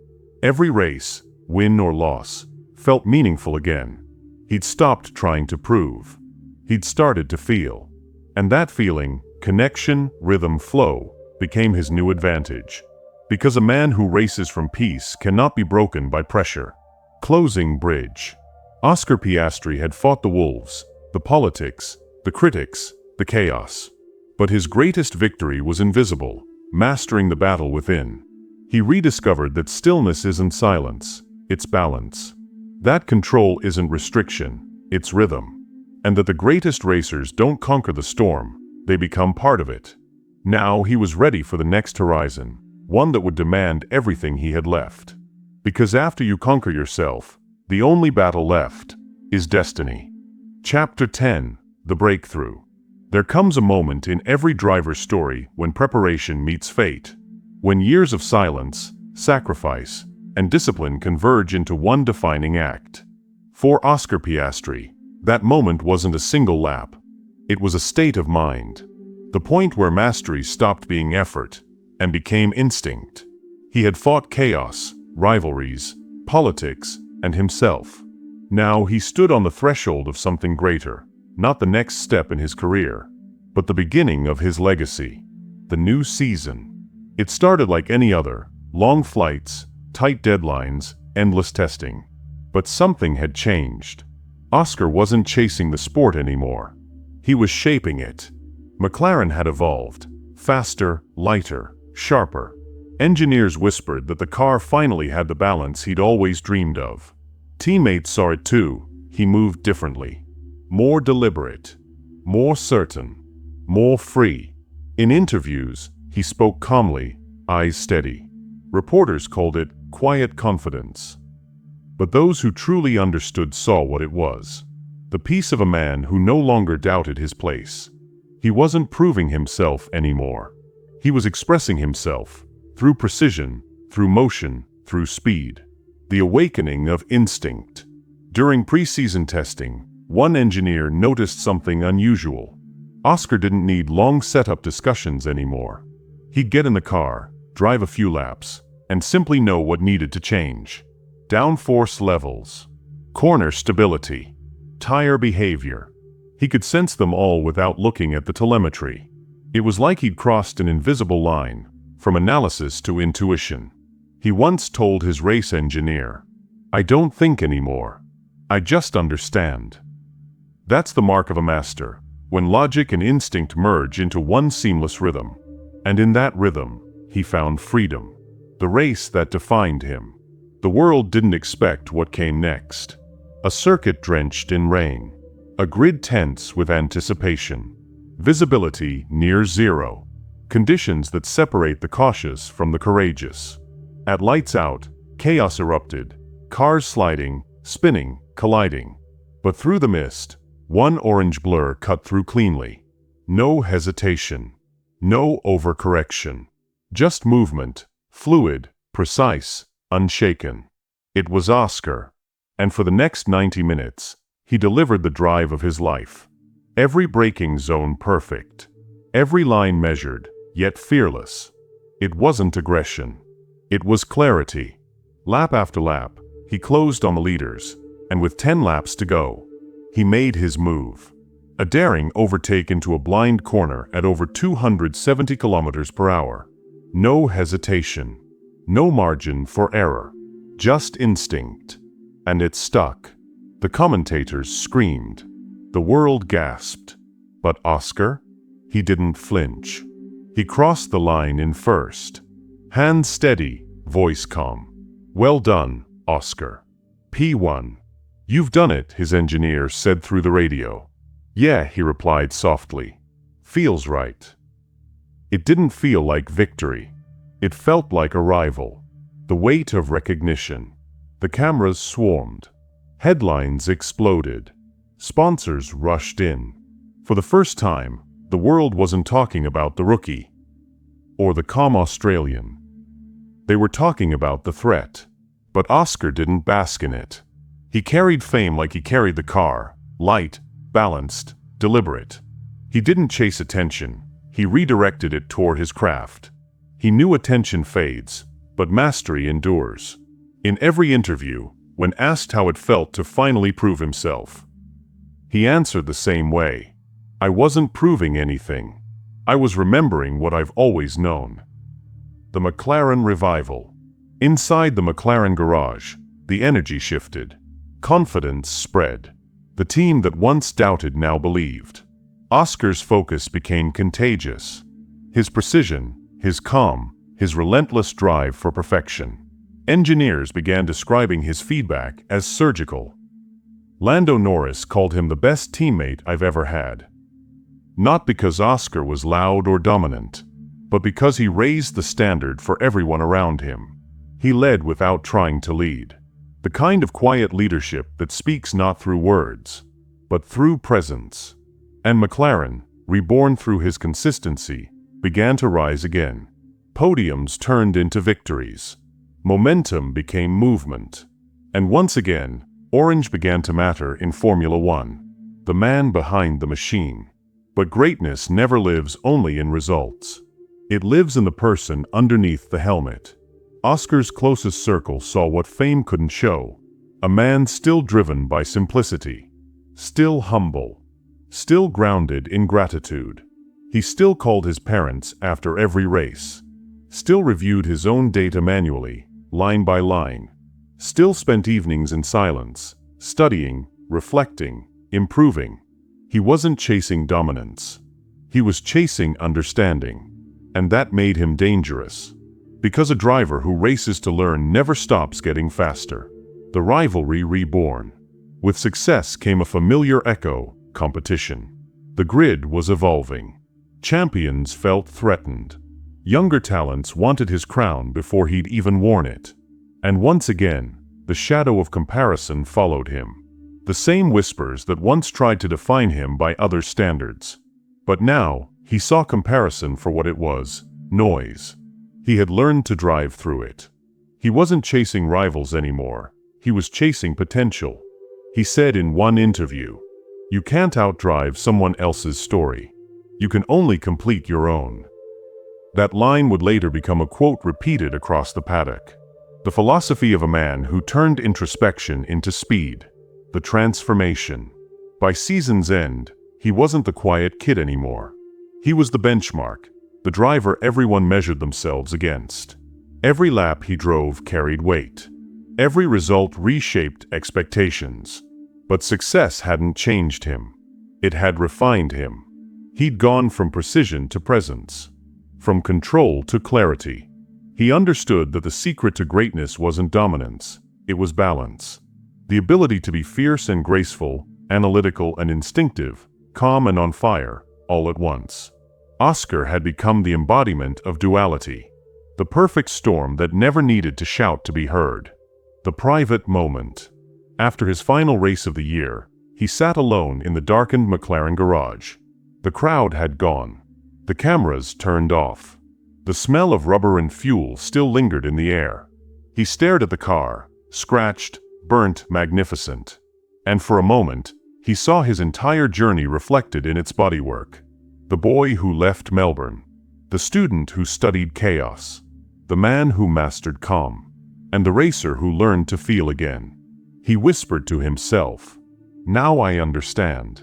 Every race, win or loss, felt meaningful again. He'd stopped trying to prove. He'd started to feel. And that feeling, connection, rhythm, flow, became his new advantage. Because a man who races from peace cannot be broken by pressure. Closing bridge. Oscar Piastri had fought the wolves, the politics, the critics, the chaos. But his greatest victory was invisible, mastering the battle within. He rediscovered that stillness isn't silence, it's balance. That control isn't restriction, it's rhythm. And that the greatest racers don't conquer the storm, they become part of it. Now he was ready for the next horizon, one that would demand everything he had left. Because after you conquer yourself, the only battle left is destiny. Chapter 10: The Breakthrough. There comes a moment in every driver's story when preparation meets fate. When years of silence, sacrifice, and discipline converge into one defining act. For Oscar Piastri, that moment wasn't a single lap. It was a state of mind. The point where mastery stopped being effort and became instinct. He had fought chaos, rivalries, politics, and himself. Now he stood on the threshold of something greater, not the next step in his career, but the beginning of his legacy. The new season. It started like any other, long flights, tight deadlines, endless testing. But something had changed. Oscar wasn't chasing the sport anymore. He was shaping it. McLaren had evolved, faster, lighter, sharper. Engineers whispered that the car finally had the balance he'd always dreamed of. Teammates saw it too. He moved differently. More deliberate. More certain. More free. In interviews, he spoke calmly, eyes steady. Reporters called it quiet confidence. But those who truly understood saw what it was. The peace of a man who no longer doubted his place. He wasn't proving himself anymore. He was expressing himself, through precision, through motion, through speed. The awakening of instinct. During pre-season testing, one engineer noticed something unusual. Oscar didn't need long setup discussions anymore. He'd get in the car, drive a few laps, and simply know what needed to change. Downforce levels, corner stability, tire behavior. He could sense them all without looking at the telemetry. It was like he'd crossed an invisible line, from analysis to intuition. He once told his race engineer, "I don't think anymore. I just understand." That's the mark of a master, when logic and instinct merge into one seamless rhythm. And in that rhythm, he found freedom, the race that defined him. The world didn't expect what came next. A circuit drenched in rain, a grid tense with anticipation, visibility near zero, conditions that separate the cautious from the courageous. At lights out, chaos erupted, cars sliding, spinning, colliding. But through the mist, one orange blur cut through cleanly. No hesitation, no overcorrection, just movement, fluid, precise, unshaken. It was Oscar, and for the next 90 minutes, he delivered the drive of his life. Every braking zone perfect, every line measured, yet fearless. It wasn't aggression. It was clarity. Lap after lap, he closed on the leaders, and with 10 laps to go, he made his move. A daring overtake into a blind corner at over 270 kilometers per hour. No hesitation, no margin for error, just instinct. And it stuck. The commentators screamed. The world gasped. But Oscar? He didn't flinch. He crossed the line in first. Hands steady, voice calm. "Well done, Oscar. P1. You've done it," his engineer said through the radio. "Yeah," he replied softly. "Feels right." It didn't feel like victory. It felt like arrival. The weight of recognition. The cameras swarmed. Headlines exploded. Sponsors rushed in. For the first time, the world wasn't talking about the rookie or the calm Australian. They were talking about the threat. But Oscar didn't bask in it. He carried fame like he carried the car, light, balanced, deliberate. He didn't chase attention. He redirected it toward his craft. He knew attention fades, but mastery endures. In every interview, when asked how it felt to finally prove himself, he answered the same way. "I wasn't proving anything. I was remembering what I've always known." The McLaren revival. Inside the McLaren garage, the energy shifted. Confidence spread. The team that once doubted now believed. Oscar's focus became contagious. His precision, his calm, his relentless drive for perfection. Engineers began describing his feedback as surgical. Lando Norris called him the best teammate I've ever had. Not because Oscar was loud or dominant, but because he raised the standard for everyone around him. He led without trying to lead. The kind of quiet leadership that speaks not through words, but through presence. And McLaren, reborn through his consistency, began to rise again. Podiums turned into victories. Momentum became movement. And once again, orange began to matter in Formula One. The man behind the machine. But greatness never lives only in results. It lives in the person underneath the helmet. Oscar's closest circle saw what fame couldn't show. A man still driven by simplicity. Still humble. Still grounded in gratitude. He still called his parents after every race. Still reviewed his own data manually, line by line. Still spent evenings in silence, studying, reflecting, improving. He wasn't chasing dominance. He was chasing understanding. And that made him dangerous. Because a driver who races to learn never stops getting faster. The rivalry reborn. With success came a familiar echo, competition. The grid was evolving. Champions felt threatened. Younger talents wanted his crown before he'd even worn it. And once again, the shadow of comparison followed him. The same whispers that once tried to define him by other standards. But now, he saw comparison for what it was, noise. He had learned to drive through it. He wasn't chasing rivals anymore. He was chasing potential. He said in one interview, "You can't outdrive someone else's story. You can only complete your own." That line would later become a quote repeated across the paddock. The philosophy of a man who turned introspection into speed. The transformation. By season's end, he wasn't the quiet kid anymore. He was the benchmark, the driver everyone measured themselves against. Every lap he drove carried weight. Every result reshaped expectations. But success hadn't changed him. It had refined him. He'd gone from precision to presence, from control to clarity. He understood that the secret to greatness wasn't dominance, it was balance. The ability to be fierce and graceful, analytical and instinctive, calm and on fire, all at once. Oscar had become the embodiment of duality. The perfect storm that never needed to shout to be heard. The private moment. After his final race of the year, he sat alone in the darkened McLaren garage. The crowd had gone. The cameras turned off. The smell of rubber and fuel still lingered in the air. He stared at the car, scratched, burnt, magnificent. And for a moment, he saw his entire journey reflected in its bodywork. The boy who left Melbourne. The student who studied chaos. The man who mastered calm. And the racer who learned to feel again. He whispered to himself, "Now I understand."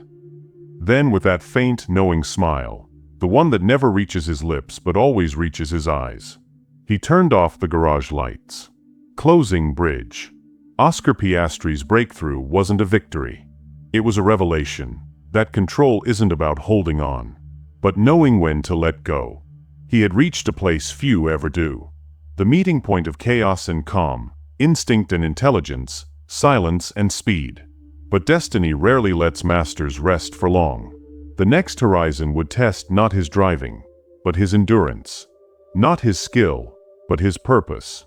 Then with that faint, knowing smile, the one that never reaches his lips but always reaches his eyes, he turned off the garage lights. Closing bridge. Oscar Piastri's breakthrough wasn't a victory. It was a revelation that control isn't about holding on, but knowing when to let go. He had reached a place few ever do. The meeting point of chaos and calm, instinct and intelligence, silence and speed. But destiny rarely lets masters rest for long. The next horizon would test not his driving, but his endurance. Not his skill, but his purpose.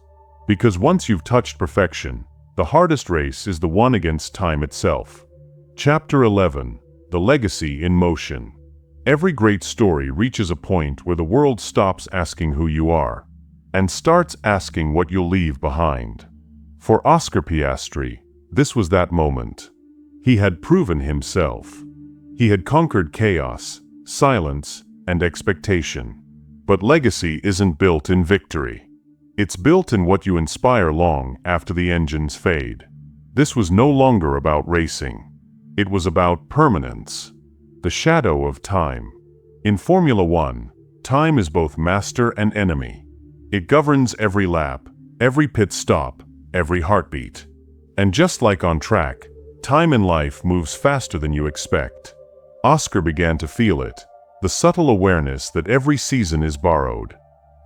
Because once you've touched perfection, the hardest race is the one against time itself. Chapter 11. The Legacy in Motion. Every great story reaches a point where the world stops asking who you are, and starts asking what you'll leave behind. For Oscar Piastri, this was that moment. He had proven himself. He had conquered chaos, silence, and expectation. But legacy isn't built in victory. It's built in what you inspire long after the engines fade. This was no longer about racing. It was about permanence. The shadow of time. In Formula One, time is both master and enemy. It governs every lap, every pit stop, every heartbeat. And just like on track, time in life moves faster than you expect. Oscar began to feel it, the subtle awareness that every season is borrowed.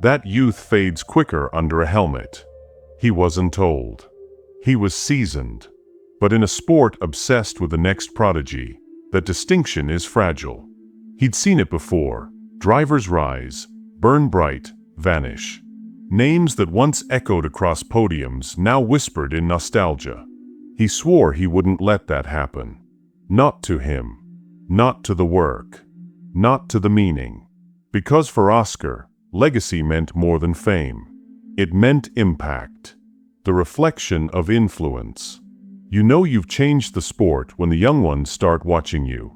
That youth fades quicker under a helmet. He wasn't old. He was seasoned. But in a sport obsessed with the next prodigy, that distinction is fragile. He'd seen it before. Drivers rise, burn bright, vanish. Names that once echoed across podiums now whispered in nostalgia. He swore he wouldn't let that happen. Not to him. Not to the work. Not to the meaning. Because for Oscar, legacy meant more than fame. It meant impact. The reflection of influence. You know you've changed the sport when the young ones start watching you.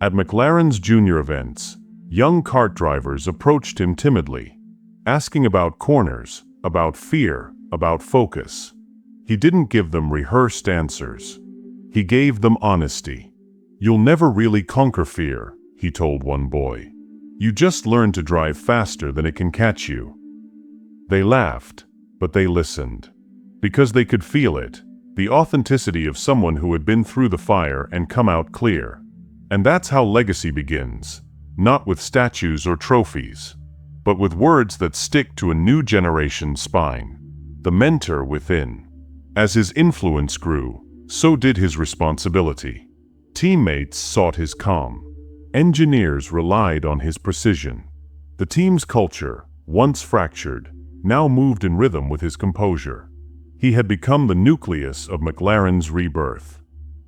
At McLaren's junior events, young kart drivers approached him timidly, asking about corners, about fear, about focus. He didn't give them rehearsed answers. He gave them honesty. "You'll never really conquer fear," he told one boy. "You just learn to drive faster than it can catch you." They laughed, but they listened. Because they could feel it, the authenticity of someone who had been through the fire and come out clear. And that's how legacy begins, not with statues or trophies, but with words that stick to a new generation's spine. The mentor within. As his influence grew, so did his responsibility. Teammates sought his calm. Engineers relied on his precision. The team's culture, once fractured, now moved in rhythm with his composure. He had become the nucleus of McLaren's rebirth.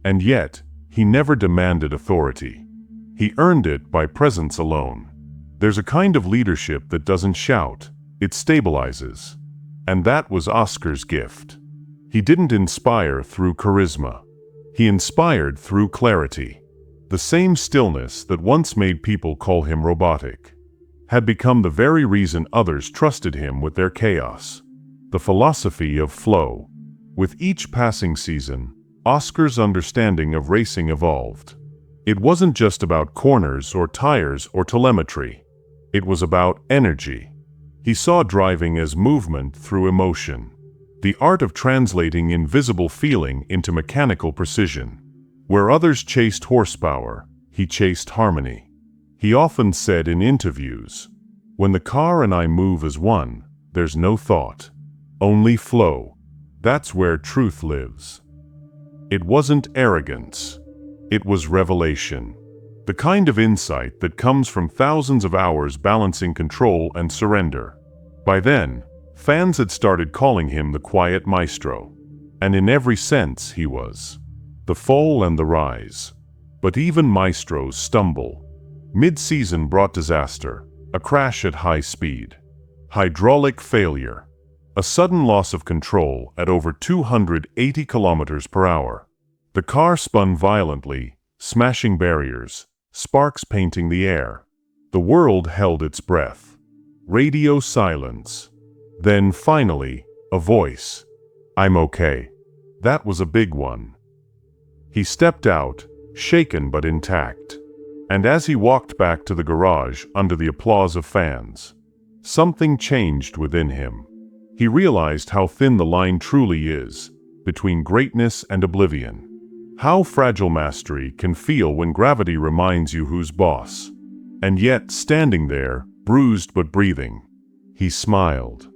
And yet, he never demanded authority. He earned it by presence alone. There's a kind of leadership that doesn't shout, it stabilizes. And that was Oscar's gift. He didn't inspire through charisma. He inspired through clarity. The same stillness that once made people call him robotic had become the very reason others trusted him with their chaos. The philosophy of flow. With each passing season, Oscar's understanding of racing evolved. It wasn't just about corners or tires or telemetry. It was about energy. He saw driving as movement through emotion, the art of translating invisible feeling into mechanical precision. Where others chased horsepower, he chased harmony. He often said in interviews, "When the car and I move as one, there's no thought, only flow. That's where truth lives." It wasn't arrogance. It was revelation. The kind of insight that comes from thousands of hours balancing control and surrender. By then, fans had started calling him the quiet maestro. And in every sense he was. The fall and the rise. But even maestros stumble. Mid-season brought disaster, a crash at high speed. Hydraulic failure. A sudden loss of control at over 280 kilometers per hour. The car spun violently, smashing barriers, sparks painting the air. The world held its breath. Radio silence. Then finally, a voice. "I'm okay." That was a big one. He stepped out, shaken but intact. And as he walked back to the garage under the applause of fans, something changed within him. He realized how thin the line truly is between greatness and oblivion. How fragile mastery can feel when gravity reminds you who's boss. And yet, standing there, bruised but breathing, he smiled.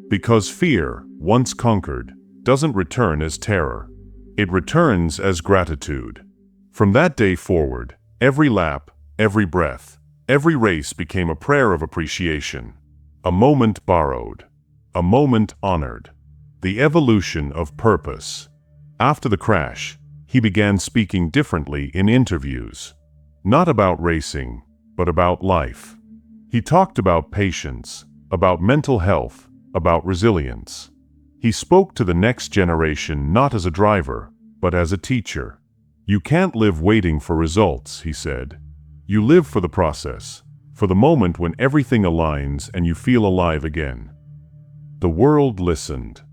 Because fear, once conquered, doesn't return as terror. It returns as gratitude. From that day forward, every lap, every breath, every race became a prayer of appreciation. A moment borrowed. A moment honored. The evolution of purpose. After the crash, he began speaking differently in interviews. Not about racing, but about life. He talked about patience, about mental health, about resilience. He spoke to the next generation not as a driver, but as a teacher. "You can't live waiting for results," he said. "You live for the process, for the moment when everything aligns and you feel alive again." The world listened,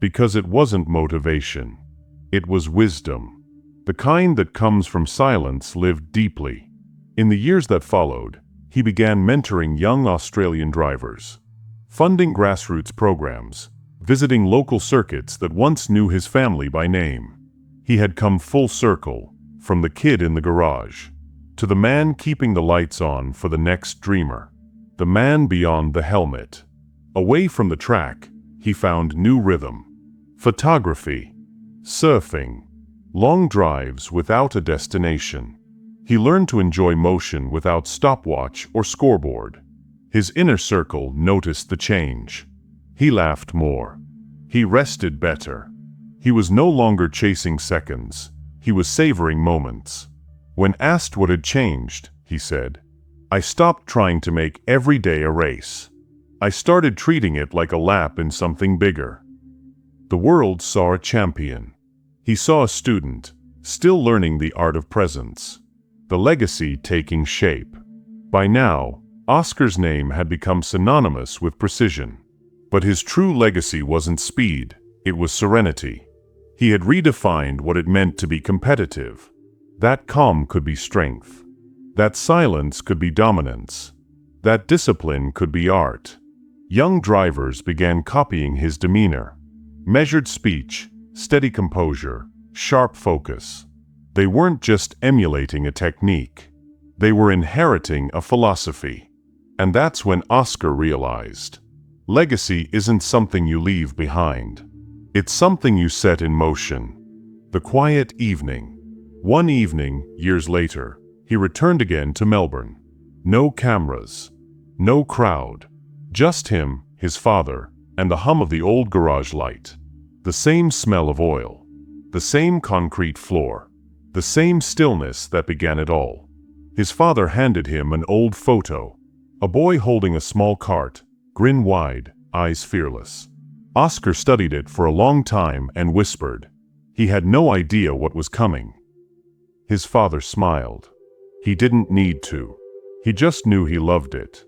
because it wasn't motivation. It was wisdom. The kind that comes from silence lived deeply. In the years that followed, he began mentoring young Australian drivers, funding grassroots programs, visiting local circuits that once knew his family by name. He had come full circle, from the kid in the garage, to the man keeping the lights on for the next dreamer, the man beyond the helmet. Away from the track, he found new rhythm. Photography, surfing, long drives without a destination. He learned to enjoy motion without stopwatch or scoreboard. His inner circle noticed the change. He laughed more. He rested better. He was no longer chasing seconds. He was savoring moments. When asked what had changed, he said, "I stopped trying to make every day a race. I started treating it like a lap in something bigger." The world saw a champion. He saw a student, still learning the art of presence. The legacy taking shape. By now, Oscar's name had become synonymous with precision. But his true legacy wasn't speed, it was serenity. He had redefined what it meant to be competitive. That calm could be strength. That silence could be dominance. That discipline could be art. Young drivers began copying his demeanor. Measured speech, steady composure, sharp focus. They weren't just emulating a technique. They were inheriting a philosophy. And that's when Oscar realized, legacy isn't something you leave behind. It's something you set in motion. The quiet evening. One evening, years later, he returned again to Melbourne. No cameras. No crowd. Just him, his father, and the hum of the old garage light. The same smell of oil. The same concrete floor. The same stillness that began it all. His father handed him an old photo. A boy holding a small cart, grin wide, eyes fearless. Oscar studied it for a long time and whispered. He had no idea what was coming. His father smiled. He didn't need to. He just knew he loved it.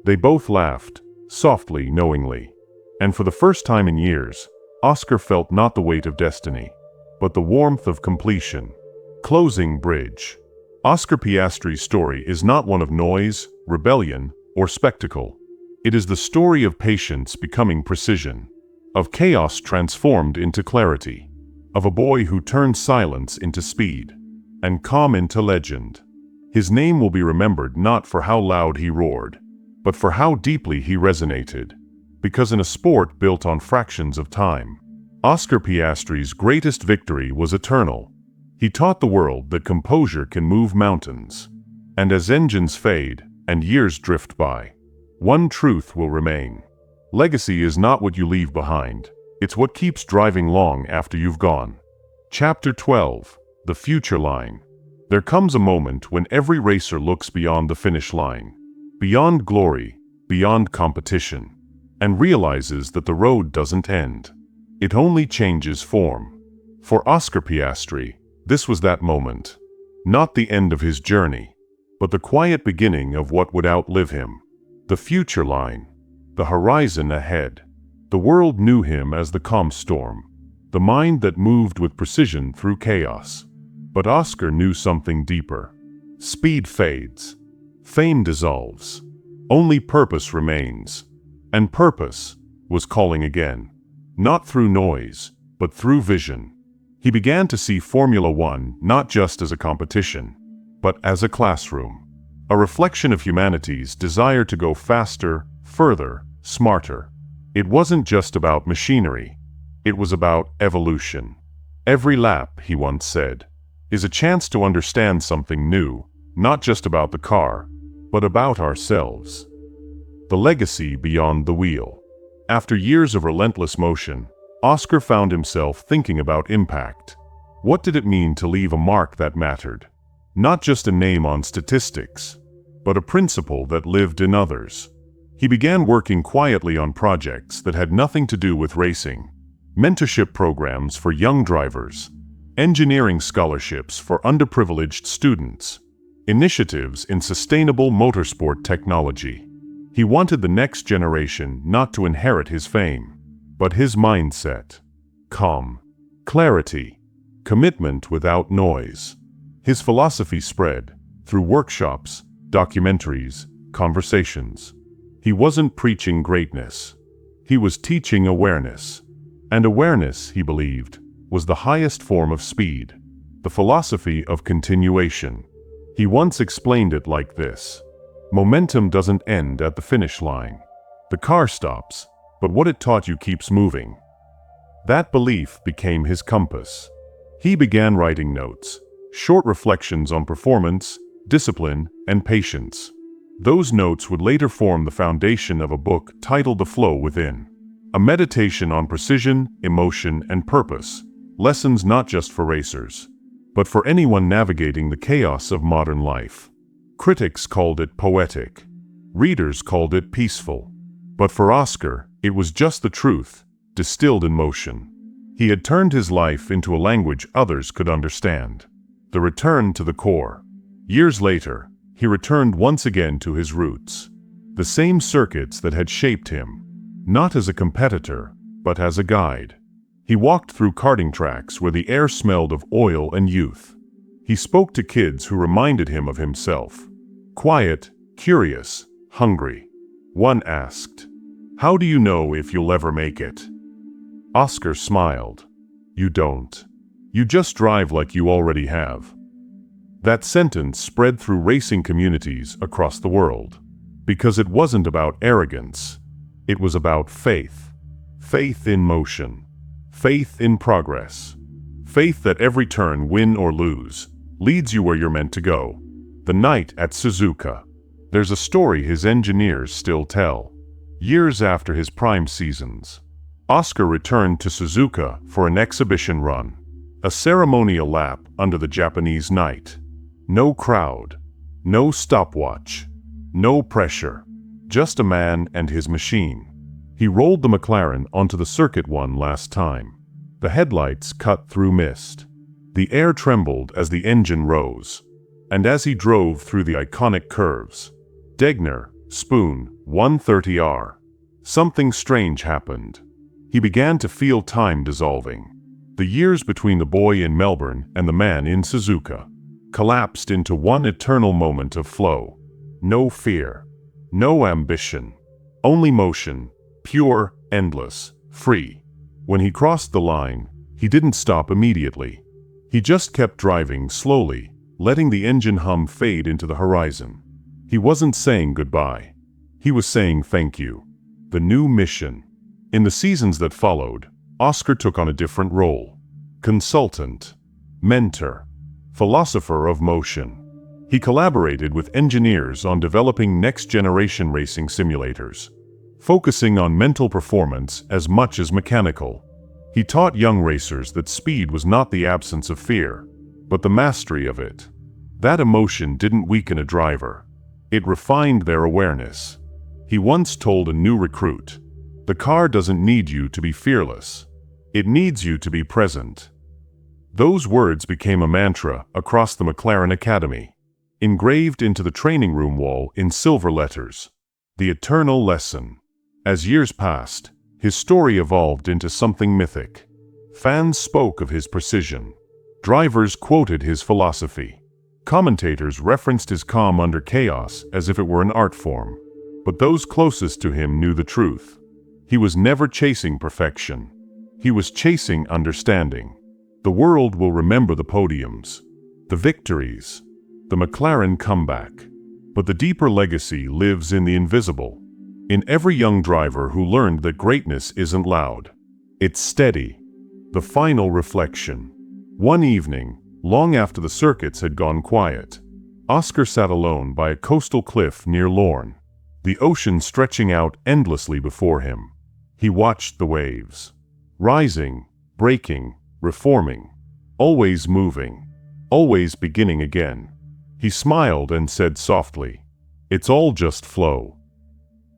They both laughed, softly, knowingly. And for the first time in years, Oscar felt not the weight of destiny, but the warmth of completion. Closing bridge. Oscar Piastri's story is not one of noise, rebellion, or spectacle. It is the story of patience becoming precision, of chaos transformed into clarity, of a boy who turned silence into speed, and calm into legend. His name will be remembered not for how loud he roared, but for how deeply he resonated. Because in a sport built on fractions of time, Oscar Piastri's greatest victory was eternal. He taught the world that composure can move mountains. And as engines fade and years drift by, one truth will remain. Legacy is not what you leave behind. It's what keeps driving long after you've gone. Chapter 12. The Future Line. There comes a moment when every racer looks beyond the finish line, beyond glory, beyond competition, and realizes that the road doesn't end. It only changes form. For Oscar Piastri, this was that moment. Not the end of his journey, but the quiet beginning of what would outlive him. The future line. The horizon ahead. The world knew him as the calm storm, the mind that moved with precision through chaos. But Oscar knew something deeper. Speed fades. Fame dissolves. Only purpose remains. And purpose was calling again. Not through noise, but through vision. He began to see Formula One not just as a competition, but as a classroom. A reflection of humanity's desire to go faster, further, smarter. It wasn't just about machinery. It was about evolution. Every lap, he once said, is a chance to understand something new, not just about the car, but about ourselves. The legacy beyond the wheel. After years of relentless motion, Oscar found himself thinking about impact. What did it mean to leave a mark that mattered? Not just a name on statistics, but a principle that lived in others. He began working quietly on projects that had nothing to do with racing. Mentorship programs for young drivers, engineering scholarships for underprivileged students, initiatives in sustainable motorsport technology. He wanted the next generation not to inherit his fame, but his mindset. Calm, clarity, commitment without noise. His philosophy spread through workshops, documentaries, conversations. He wasn't preaching greatness. He was teaching awareness. And awareness, he believed, was the highest form of speed, the philosophy of continuation. He once explained it like this: momentum doesn't end at the finish line. The car stops, but what it taught you keeps moving. That belief became his compass. He began writing notes, short reflections on performance, discipline, and patience. Those notes would later form the foundation of a book titled The Flow Within, a meditation on precision, emotion, and purpose, lessons not just for racers, but for anyone navigating the chaos of modern life. Critics called it poetic. Readers called it peaceful. But for Oscar, it was just the truth, distilled in motion. He had turned his life into a language others could understand. The return to the core. Years later, he returned once again to his roots. The same circuits that had shaped him, not as a competitor, but as a guide. He walked through karting tracks where the air smelled of oil and youth. He spoke to kids who reminded him of himself. Quiet, curious, hungry. One asked, "How do you know if you'll ever make it?" Oscar smiled. "You don't. You just drive like you already have." That sentence spread through racing communities across the world. Because it wasn't about arrogance. It was about faith. Faith in motion. Faith in progress. Faith that every turn, win or lose, leads you where you're meant to go. The night at Suzuka. There's a story his engineers still tell. Years after his prime seasons, Oscar returned to Suzuka for an exhibition run. A ceremonial lap under the Japanese night. No crowd. No stopwatch. No pressure. Just a man and his machine. He rolled the McLaren onto the circuit one last time. The headlights cut through mist. The air trembled as the engine rose. And as he drove through the iconic curves, Degner, Spoon, 130R. Something strange happened. He began to feel time dissolving. The years between the boy in Melbourne and the man in Suzuka collapsed into one eternal moment of flow. No fear, no ambition, only motion, pure, endless, free. When he crossed the line, he didn't stop immediately. He just kept driving slowly, letting the engine hum fade into the horizon. He wasn't saying goodbye. He was saying thank you. The new mission. In the seasons that followed, Oscar took on a different role. Consultant, mentor, philosopher of motion. He collaborated with engineers on developing next-generation racing simulators, focusing on mental performance as much as mechanical. He taught young racers that speed was not the absence of fear, but the mastery of it. That emotion didn't weaken a driver. It refined their awareness. He once told a new recruit, "The car doesn't need you to be fearless. It needs you to be present." Those words became a mantra across the McLaren Academy, engraved into the training room wall in silver letters. The eternal lesson. As years passed, his story evolved into something mythic. Fans spoke of his precision. Drivers quoted his philosophy. Commentators referenced his calm under chaos as if it were an art form. But those closest to him knew the truth. He was never chasing perfection. He was chasing understanding. The world will remember the podiums, the victories, the McLaren comeback. But the deeper legacy lives in the invisible. In every young driver who learned that greatness isn't loud. It's steady. The final reflection. One evening, long after the circuits had gone quiet, Oscar sat alone by a coastal cliff near Lorne, the ocean stretching out endlessly before him. He watched the waves, rising, breaking, reforming, always moving, always beginning again. He smiled and said softly, "It's all just flow."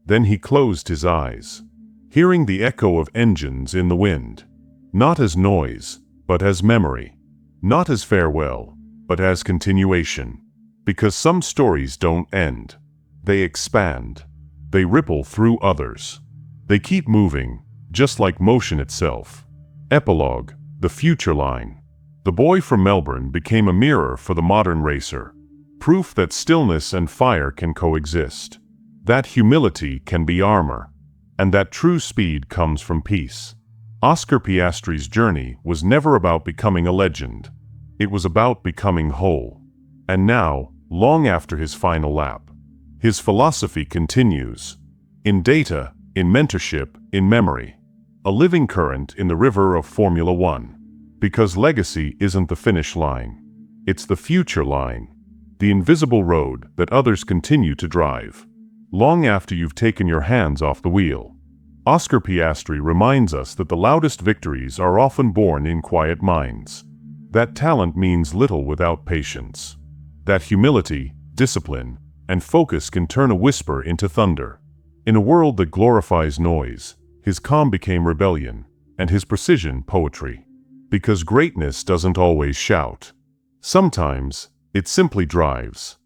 Then he closed his eyes, hearing the echo of engines in the wind, not as noise, but as memory, not as farewell, but as continuation. Because some stories don't end. They expand. They ripple through others. They keep moving, just like motion itself. Epilogue. The future line. The boy from Melbourne became a mirror for the modern racer. Proof that stillness and fire can coexist. That humility can be armor. And that true speed comes from peace. Oscar Piastri's journey was never about becoming a legend. It was about becoming whole. And now, long after his final lap, his philosophy continues. In data, in mentorship, in memory. A living current in the river of Formula One. Because legacy isn't the finish line. It's the future line. The invisible road that others continue to drive. Long after you've taken your hands off the wheel. Oscar Piastri reminds us that the loudest victories are often born in quiet minds. That talent means little without patience. That humility, discipline, and focus can turn a whisper into thunder. In a world that glorifies noise, his calm became rebellion, and his precision poetry. Because greatness doesn't always shout. Sometimes, it simply drives.